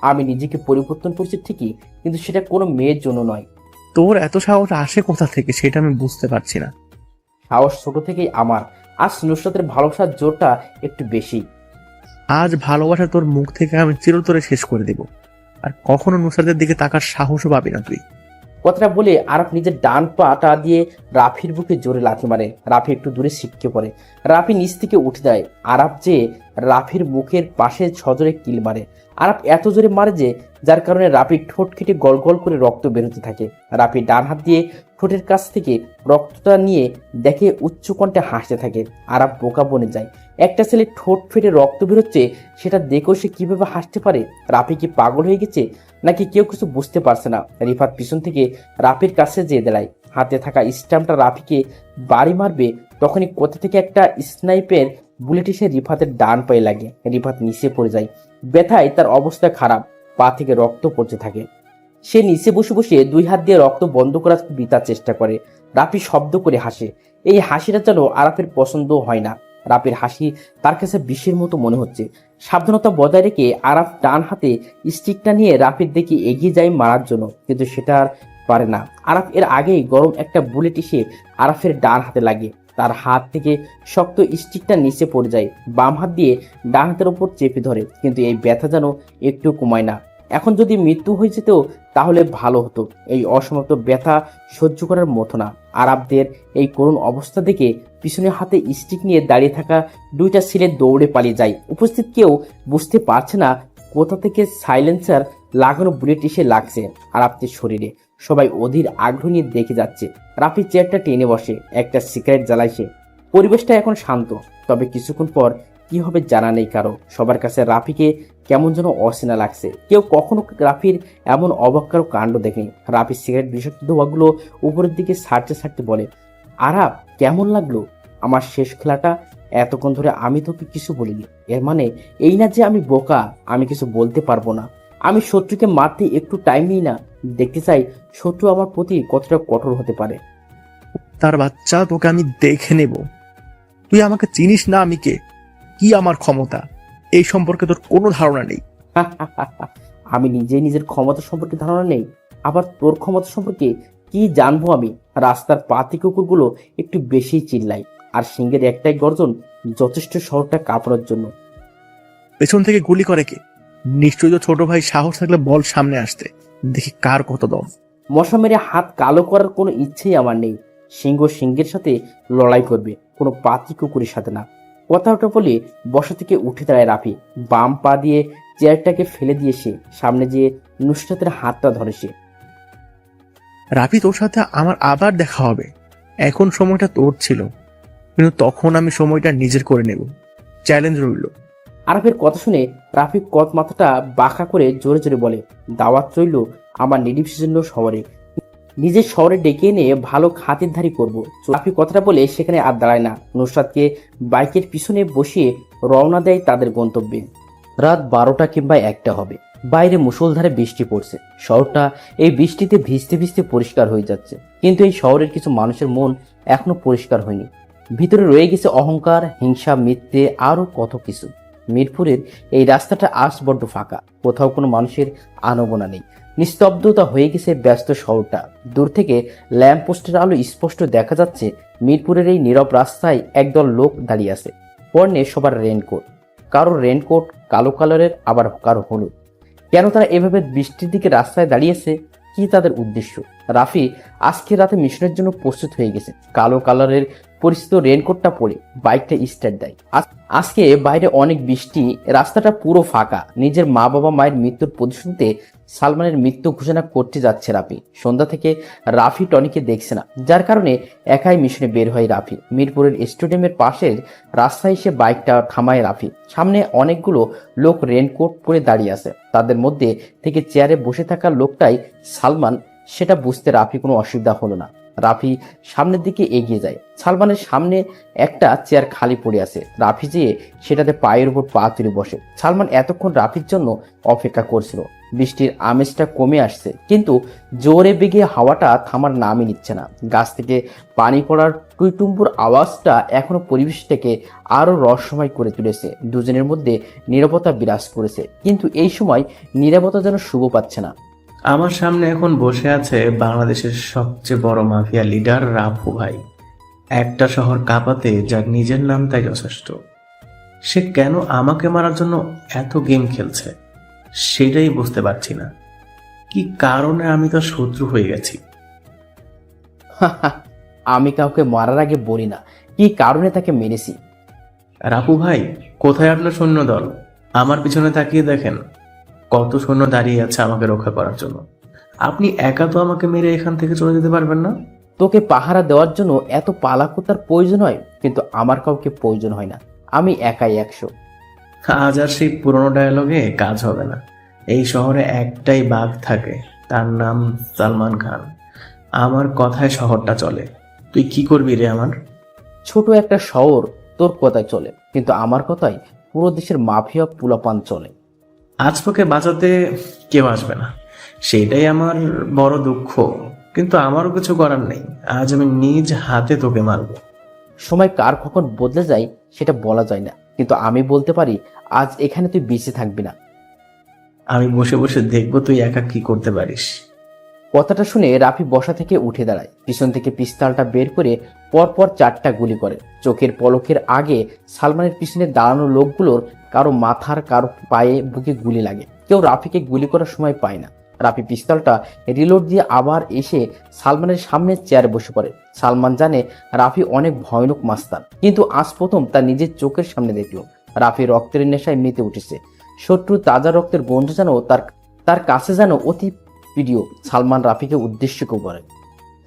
আমি নিজেকে পরিবর্তন করছি ঠিকই, কিন্তু সেটা কোনো মেয়ের জন্য নয়। তোর এত সাহস আসে কোথা থেকে সেটা আমি বুঝতে পারছি না। সাহস ছোট থেকেই আমার। আজ নুসরাতের ভালোবাসার জোরটা একটু বেশি। আজ ভালোবাসা তোর মুখ থেকে আমি চিরতরে শেষ করে দেব, আর কখনো নুসরাতের দিকে তাকার সাহসও পাবি না তুই। কথাটা বলে আরাফ নিজের ডান পাটা দিয়ে রাফির বুকে জোরে লাথি মারে। রাফি একটু দূরে ছিটকে পড়ে। রাফি নিচ থেকে উঠে যায়। আরাফ যে রাফির মুখের পাশে সজোরে কিল মারে। আরাফ এত জোরে মারে যে যার কারণে রাফির ঠোঁট কেটে গল গল করে রক্ত বেরোতে থাকে। রাফি ডান হাত দিয়ে ঠোঁটের কাছ থেকে রক্তটা নিয়ে দেখে উচ্চ কণ্ঠে হাসতে থাকে। আরাফ বোকা বনে যায়। একটা ছেলে ঠোঁট ফেটে রক্ত বেরোচ্ছে, সেটা দেখেও সে কিভাবে হাসতে পারে? রাফি কি পাগল হয়ে গেছে, নাকি কেউ কিছু বুঝতে পারছে না? রিফাত পিছন থেকে রাফির কাছে যেয়ে দাঁড়ায়। হাতে থাকা স্ট্যাম্পটা রাফিকে বাড়ি মারবে, তখনই কোথা থেকে একটা স্নাইপের বুলেট এসে রিফাতের ডান পায়ে লাগে। রিফাত নিচে পড়ে যায়। ব্যথায় তার অবস্থা খারাপ। পা থেকে রক্ত পড়তে থাকে। সে নিচে বসে বসে 2 হাত দিয়ে রক্ত বন্ধ করার বিতার চেষ্টা করে। রাফি শব্দ করে হাসে। এই হাসিটা যেন আরাফের পছন্দ হয় না। রাফির হাসি তার কাছে বিষের মতো মনে হচ্ছে। সাবধানতা বজায় রেখে আরাফ ডান হাতে স্টিকটা নিয়ে রাফির দিকে এগিয়ে যায় মারার জন্য, কিন্তু সেটা আর পারে না। আরাফ এর আগেই গরম একটা বুলেট এসে আরাফের ডান হাতে লাগে। তার হাত থেকে শক্ত স্টিকটা নিচে পড়ে যায়। বাম হাত দিয়ে ডান হাতের উপর চেপে ধরে, কিন্তু এই ব্যথা যেন একটু কমায় না। এখন যদি মৃত্যু হয়ে যেত তাহলে ভালো হতো। এই অসমাপ্ত ব্যথা সহ্য করার মতো না। আরাবদের এই করুণ অবস্থা দেখে পিছনে হাতে স্টিক নিয়ে দাঁড়িয়ে থাকা 2টা ছেলে দৌড়ে পালিয়ে যায়। উপস্থিত কেউ বুঝতে পারছে না কোথা থেকে সাইলেন্সার লাগানো বুলেট এসে লাগছে আরাবদের শরীরে। সবাই অধীর আগ্রহ নিয়ে দেখে যাচ্ছে। রাফি চেয়ারটা টেনে বসে, একটা সিগারেট জ্বালাইছে। পরিবেশটা এখন শান্ত, তবে কিছুক্ষণ পর কি হবে জানা নেই কারো। সবার কাছে রাফিকে কেমন যেন অচেনা লাগছে। কেউ কখনো রাফির এমন অবাক কাণ্ড দেখেনি। রাফি সিগারেট বিষাক্ত ধোঁয়াগুলো উপরের দিকে ছাড়তে ছাড়তে বলে, আরাব কেমন লাগলো আমার শেষ খেলাটা? এতক্ষণ ধরে আমি তোকে কিছু বলিনি, এর মানে এই না যে আমি বোকা, আমি কিছু বলতে পারবো না। আমি শত্রুকে মারতে একটু টাইম নিই না, দেখতে চাই শত্রু আমার প্রতি কতটা কঠোর হতে পারে। তার বাচ্চা, তোকে আমি দেখে নেব। তুই আমাকে চিনিস না আমি কে, কি আমার ক্ষমতা, এই সম্পর্কে তোর কোনো ধারণা নেই। আমি নিজের ক্ষমতা সম্পর্কে ধারণা নেই, আবার তোর ক্ষমতা সম্পর্কে কি জানবো আমি? রাস্তার পাতি কুকুরগুলো একটু বেশি চিল্লায়, আর সিংহের একটাই গর্জন যথেষ্ট শহরটা কাঁপানোর জন্য। পেছন থেকে গুলি করে কে? নিশ্চয়ই তো ছোট ভাই, সাহস থাকলে বল সামনে আসতে, দেখি কার কত দম। মশা মেরে হাত কালো করার কোনো ইচ্ছেই আমার নেই। সিংহের সাথে লড়াই করবে, কোনো পাতি কুকুরের সাথে না। কথাটা বলে বসা থেকে উঠে দাঁড়ায় রাফি। বাম পা দিয়ে চেয়ারটাকে ফেলে দিয়ে সে সামনে যেয়ে নুসরাতের হাতটা ধরে সে। রাফি, তোর সাথে আমার আবার দেখা হবে। এখন সময়টা তোর ছিল, কিন্তু তখন আমি সময়টা নিজের করে নেব। চ্যালেঞ্জ রইল। আরাফের কথা শুনে রাফি কত মাথাটা বাঁকা করে জোরে জোরে বলে, দাওয়াত রইল আমার নির্বিচ্ছিন্ন শহরে, নিজের শহরে ডেকে এনে ভালো খাতিরদারি করব। রাফি কথাটা বলে সেখানে আর দাঁড়ায় না। নুসরাতকে বাইকের পিছনে বসিয়ে রওনা দেয় তাদের গন্তব্যে। রাত 12টা কিংবা 1টা হবে। বাইরে মুষলধারে বৃষ্টি পড়ছে। শহরটা এই বৃষ্টিতে ভিজতে ভিজতে পরিষ্কার হয়ে যাচ্ছে, কিন্তু এই শহরের কিছু মানুষের মন এখনো পরিষ্কার হয়নি। ভিতরে রয়ে গেছে অহংকার, হিংসা, মিথ্যে, আরো কত কিছু। মিরপুরের এই রাস্তাটা আজ বড্ড ফাঁকা, কোথাও কোনো মানুষের আনাগোনা নেই। নিস্তব্ধতা হয়ে গেছে ব্যস্ত শহরটা। দূর থেকে ল্যাম্প পোস্টের আলো স্পষ্ট দেখা যাচ্ছে মিরপুরের এই নীরব রাস্তায় একদল লোক দাঁড়িয়ে আছে। পরনে সবার রেনকোট, কারো রেনকোট কালো কালারের, আবার কারো হলুদ। কেন তারা এভাবে বৃষ্টির দিকে রাস্তায় দাঁড়িয়েছে? কি তাদের উদ্দেশ্য? রাফি আজকে রাতে মিশনের জন্য প্রস্তুত হয়ে গেছে। কালো কালারের পরিচিত রেনকোটটা পরে বাইকটা স্টার্ট দেয়। আজকে বাইরে অনেক বৃষ্টি, রাস্তাটা পুরো ফাঁকা। নিজের মা বাবা মায়ের মৃত্যুর প্রতিশোধে সালমানের মৃত্যু ঘোষণা করতে যাচ্ছে রাফি। সন্ধ্যা থেকে রাফি টনিকে দেখছে না, যার কারণে একাই মিশনে বের হয় রাফি। মিরপুরের স্টেডিয়ামের পাশের রাস্তায় এসে বাইকটা থামায় রাফি। সামনে অনেকগুলো লোক রেনকোট পরে দাঁড়িয়ে আছে। তাদের মধ্যে থেকে চেয়ারে বসে থাকা লোকটাই সালমান। সেটা বুঝতে রাফি কোনো অসুবিধা হলো না। রাফি সামনের দিকে এগিয়ে যায়। সালমানের সামনে একটা চেয়ার খালি পড়ে আছে। রাফি যেয়ে সেটাতে পায়ের উপর পা তুলে বসে। সালমান এতক্ষণ রাফির জন্য অপেক্ষা করছিল। বৃষ্টির আমেজটা কমে আসছে, কিন্তু জোরে বেগে হাওয়াটা থামার নামই নিচ্ছে না। গাছ থেকে পানি পড়ার টুইটুম্বুর আওয়াজটা এখনো পরিবেশটাকে আরো রহস্যময় করে তুলেছে। দুজনের মধ্যে নীরবতা বিরাজ করেছে, কিন্তু এই সময় নীরবতা যেন শুভ পাচ্ছে না। আমার সামনে এখন বসে আছে বাংলাদেশের সবচেয়ে বড় মাফিয়া লিডার রাফু ভাই। একটা শহর কাঁপাতে যার নিজের নাম তাই যথেষ্ট। সে কেন আমাকে মারার জন্য এত গেম খেলছে সেটাই বুঝতে পারছি না। কি কারণে আমি তার শত্রু হয়ে গেছি? আমি কাউকে মারার আগে বলি না কি কারণে তাকে মেরেছি। রাফু ভাই, কোথায় আপনার সৈন্যদল? আমার পিছনে তাকিয়ে দেখেন, কত সৈন্য দাঁড়িয়ে আছে আমাকে রক্ষা করার জন্য। আপনি একা তো আমাকে মেরে এখান থেকে চলে যেতে পারবেন না। তোকে পাহারা দেওয়ার জন্য এত পালাকুতার প্রয়োজন হয়, কিন্তু আমার কাউকে প্রয়োজন হয় না। আমি একাই 100। আজ আর সেই পুরনো ডায়লগে কাজ হবে না। এই শহরে একটাই বাঘ থাকে, তার নাম সালমান খান। আমার কথায় শহরটা চলে। তুই কি করবি রে আমার? ছোট একটা শহর তোর কথায় চলে, কিন্তু আমার কথায় পুরো দেশের মাফিয়া পুলাপান চলে। আজ তোকে বাঁচাতে কেউ আসবে না, সেটাই আমার বড় দুঃখ। কিন্তু আমারও কিছু করার নেই, আজ আমি নিজ হাতে তোকে মারবো। সময় কার কখন বদলে যায় সেটা বলা যায় না, কিন্তু আমি বলতে পারি আজ এখানে তুই বেঁচে থাকবি না। আমি বসে বসে দেখবো তুই একা কি করতে পারিস। কথাটা শুনে রাফি বসা থেকে উঠে দাঁড়ায়, পিছন থেকে পিস্তলটা বের করে পরপর 4টা গুলি করে। চোখের পলকের আগে সালমানের পিছনে দাঁড়ানো লোকগুলোর কারো মাথার, কারো পায়ে, বুকে গুলি লাগে। কেউ রাফিকে গুলি করার সময় পায় না। রাফি পিস্তলটা রিলোড দিয়ে আবার এসে সালমানের সামনে চেয়ারে বসে পড়ে। সালমান জানে রাফি অনেক ভয়ানক মাস্তান, কিন্তু আজ প্রথম তার নিজের চোখের সামনে দেখল রাফি রক্তের নেশায় মেতে উঠেছে। শত্রু তাজা রক্তের গন্ধ যেন তার কাছে যেন অতি প্রিয়। সালমান রাফিকে উদ্দেশ্য করে,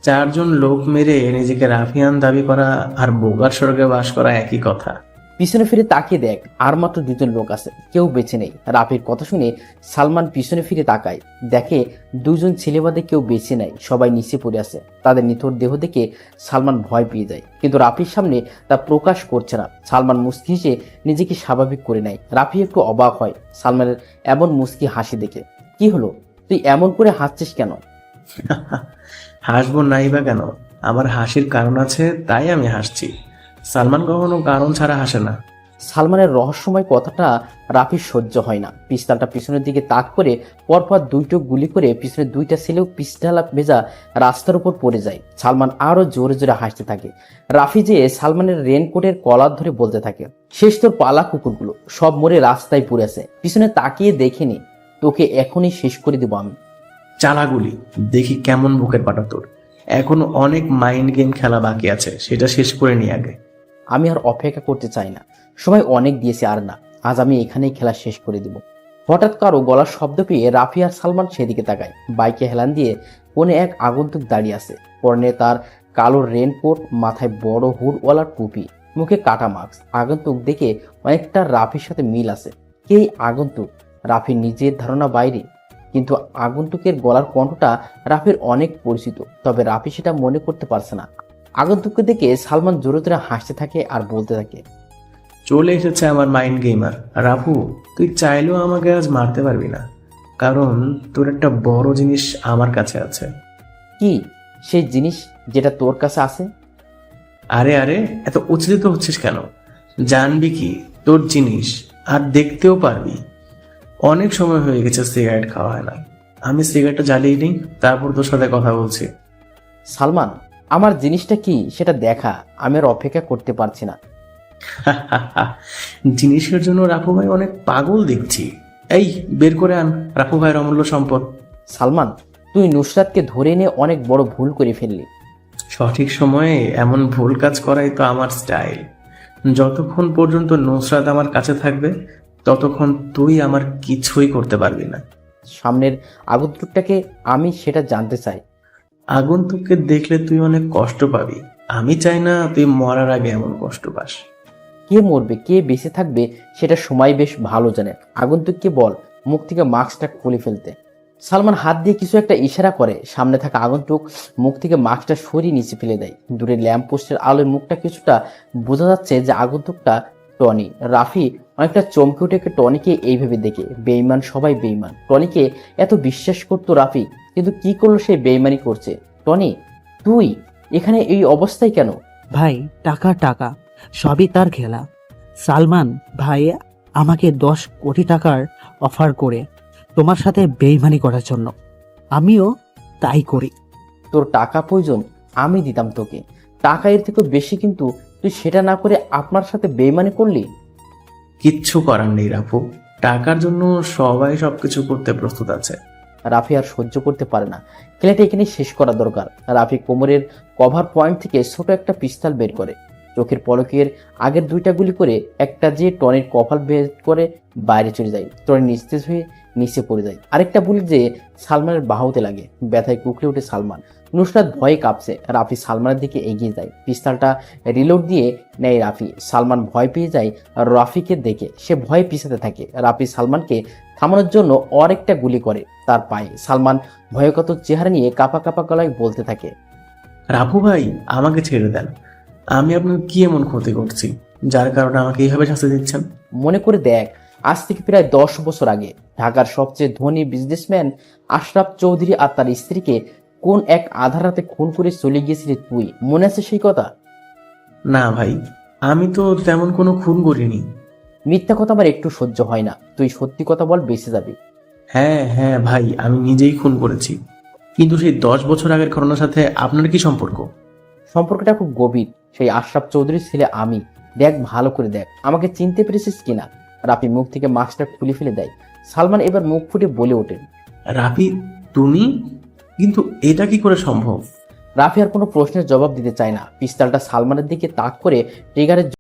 4 জন লোক মেরে নিজেকে রাফিয়ান দাবি করা আর বোগার স্বর্গে বাস করা একই কথা। পিছনে ফিরে তাকিয়ে দেখ, আর মাত্র 2 জন লোক আছে, কেউ বেঁচে নেই। রাফির কথা শুনে সালমান পিছনে ফিরে তাকায়, দেখে 2 জন ছেলে বাদে কেউ বেঁচে নাই, সবাই নিচে পড়ে আছে। তাদের নিথর দেহ দেখে সালমান ভয় পেয়ে যায়, কিন্তু রাফির সামনে তা প্রকাশ করছে না। সালমান মুস্কি হেসে নিজেকে স্বাভাবিক করে নেয়। রাফি একটু অবাক হয় সালমানের এমন মুস্কি হাসি দেখে। কি হলো, তুই এমন করে হাসছিস কেন? হাসবো নাই বা কেন? আমার হাসির কারণ আছে, তাই আমি হাসছি। সালমান কখনো কারণ ছাড়া হাসে না। সালমানের রহস্যময় কথাটা রাফির সহ্য হয় না। পিস্তলটা পিছনের দিকে তাক করে পরপর 2টো গুলি করে পিছনে 2টা ছেলেও পিস্তলা ভেজা রাস্তার উপর পড়ে যায়। সালমান আরো জোরে জোরে হাসতে থাকে। রাফি যে সালমানের রেনকোটের কলার ধরে বলতে থাকে, শেষ তোর পালা কুকুরগুলো সব মরে রাস্তায় পড়ে আছে, পিছনে তাকিয়ে দেখেনি, তোকে এখনই শেষ করে দেবো আমি। চালাগুলি দেখি কেমন বুকের পাটা তোর। এখনো অনেক মাইন্ড গেম খেলা বাকি আছে, সেটা শেষ করে নি আগে। আমি আর অপেক্ষা করতে চাই না, সময় অনেক দিয়েছে, আর না, আজ আমি এখানেই খেলা শেষ করে দিব। হঠাৎ কারো গলার শব্দ পেয়ে রাফি আর সালমান সেদিকে তাকায়। বাইকে হেলান দিয়ে কোণে এক আগন্তুক দাঁড়িয়ে আছে। পরনে তার কালো রেনকোট, মাথায় বড় হুডওয়ালা টুপি, মুখে কাটা মাস্ক। আগন্তুক দেখে অনেকটা রাফির সাথে মিল আছে। কে আগন্তুক? রাফির নিজের ধারণা বাইরে, কিন্তু আগন্তুকের গলার কণ্ঠটা রাফির অনেক পরিচিত, তবে রাফি সেটা মনে করতে পারছে না। আগন্তুককে দেখে সালমান জোরে জোরে হাসতে থাকে আর বলতে থাকে, চলে এসেছে আমার মাইন্ড গেমার। রাফু, তুই চাইলেও আমাকে আজ মারতে পারবি না, কারণ তোর একটা বড় জিনিস আমার কাছে আছে। কি সেই জিনিস যেটা তোর কাছে আছে? আরে আরে, এত উচ্ছ্বসিত হচ্ছিস কেন? জানবি কি তোর জিনিস, আর দেখতেও পারবি। অনেক সময় হয়ে গেছে সিগারেট খাওয়া হয় না, আমি সিগারেটটা জ্বালিয়ে নিই, তারপর তোর সাথে কথা বলছি। সালমান, আমার জিনিসটা কি সেটা দেখা, আমি আর অপেক্ষা করতে পারছি না। জিনিসের জন্য রাফু ভাই অনেক পাগল দেখছি। এই বের করে আন রাফু ভাইয়ের অমূল্য সম্পদ। সালমান, তুই নুসরাতকে ধরে নিয়ে অনেক বড় ভুল করে ফেললি। সঠিক সময়ে এমন ভুল কাজ করাই তো আমার স্টাইল। যতক্ষণ পর্যন্ত নুসরাত আমার কাছে থাকবে ততক্ষণ তুই আমার কিছুই করতে পারবি না। সামনের আগন্তুকটাকে আমি সেটা জানতে চাই। আগন্তুককে দেখলে তুই অনেক কষ্ট পাবি, আমি চাই না তুই মরার আগে এমন কষ্ট পাস। কে মরবে কে বেঁচে থাকবে সেটা সময় বেশ ভালো জানে। আগন্তুককে বল মুখ থেকে মাস্কটা খুলে ফেলতে। সালমান হাত দিয়ে কিছু একটা ইশারা করে। সামনে থাকা আগন্তুক মুখ থেকে মাস্কটা সরিয়ে নিচে ফেলে দেয়। দূরে ল্যাম্প পোস্টের আলোয় মুখটা কিছুটা বোঝা যাচ্ছে যে আগন্তুকটা টনি। রাফি অনেকটা চমকে উঠে টনিকে এইভাবে দেখে। বেইমান সবাই বেইমান, টনিকে এত বিশ্বাস করতো রাফি, কিন্তু কি করলো সে বেইমানি করছে। টনি, তুই এখানে এই অবস্থায় কেন? ভাই, টাকা টাকা সবই তার খেলা। সালমান ভাই আমাকে 10 কোটি টাকার অফার করে তোমার সাথে বেইমানি করার জন্য, আমিও তাই করি। তোর টাকা প্রয়োজন, আমি দিতাম তোকে টাকা, এর থেকেও বেশি, কিন্তু তুই সেটা না করে আপনার সাথে বেইমানি করলি। কিচ্ছু করার নেই রাফু, টাকার জন্য সবাই সবকিছু করতে প্রস্তুত আছে। রাফি আর সহ্য করতে পারে না, খেলাটা এখানে শেষ করা দরকার। রাফি কোমরের কভার পয়েন্ট থেকে ছোট একটা পিস্তল বের করে, চোখের পলকের আগের 2টা গুলি করে একটা যে টনির কপাল বের করে বাইরে চলে যায়। টনি নিস্তেজ হয়ে নিচে পড়ে যায়। আরেকটা বুলেট যে সালমানের বাহুতে লাগে। ব্যথায় কুকড়ে ওঠে সালমান। নুসরাত ভয়ে কাঁপছে। রাফি সালমানের দিকে এগিয়ে যায়, পিস্তলটা রিলোড দিয়ে নেয় রাফি। সালমান ভয় পেয়ে যায় রাফিকে দেখে, সে ভয়ে পিছাতে থাকে। রাফি সালমানকে থামানোর জন্য আরেকটা গুলি করে তার পায়ে। সালমান ভয়কাতর চেহারা নিয়ে কাঁপা কাঁপা গলায় বলতে থাকে, রাফু ভাই, আমাকে ছেড়ে দেন। আমি আপনার কি এমন ক্ষতি করছি যার কারণে আমাকে এইভাবে শাস্তি দিচ্ছেন? মনে করে দেখ, আজ থেকে প্রায় 10 বছর আগে ঢাকার সবচেয়ে ধনী বিজনেসম্যান আশরাফ চৌধুরী আর তার স্ত্রীকে কোন এক আধার রাতে খুন করে চলে গিয়েছিলি তুই, মনে আছে সেই কথা? না ভাই, আমি তো তেমন কোনো খুন করিনি। মিথ্যা কথা আমার একটু সহ্য হয় না, তুই সত্যি কথা বল, বেঁচে যাবি। হ্যাঁ হ্যাঁ ভাই, আমি নিজেই খুন করেছি। কিন্তু সেই 10 বছর আগের ঘটনার সাথে আপনার কি সম্পর্ক? সম্পর্কটা খুব গভীর। সেই আশরাফ চৌধুরীর ছেলে আমি। দেখ, ভালো করে দেখ, আমাকে চিনতে পেরেছিস কিনা। রাফি মুখ থেকে মাস্কটা খুলে ফেলে দেয়। সালমান এবার মুখ ফুটে বলে ওঠেন, রাফি, তুমি? কিন্তু এটা কি করে সম্ভব? রাফি আর কোনো প্রশ্নের জবাব দিতে চায় না। পিস্তলটা সালমানের দিকে তাক করে ট্রিগারের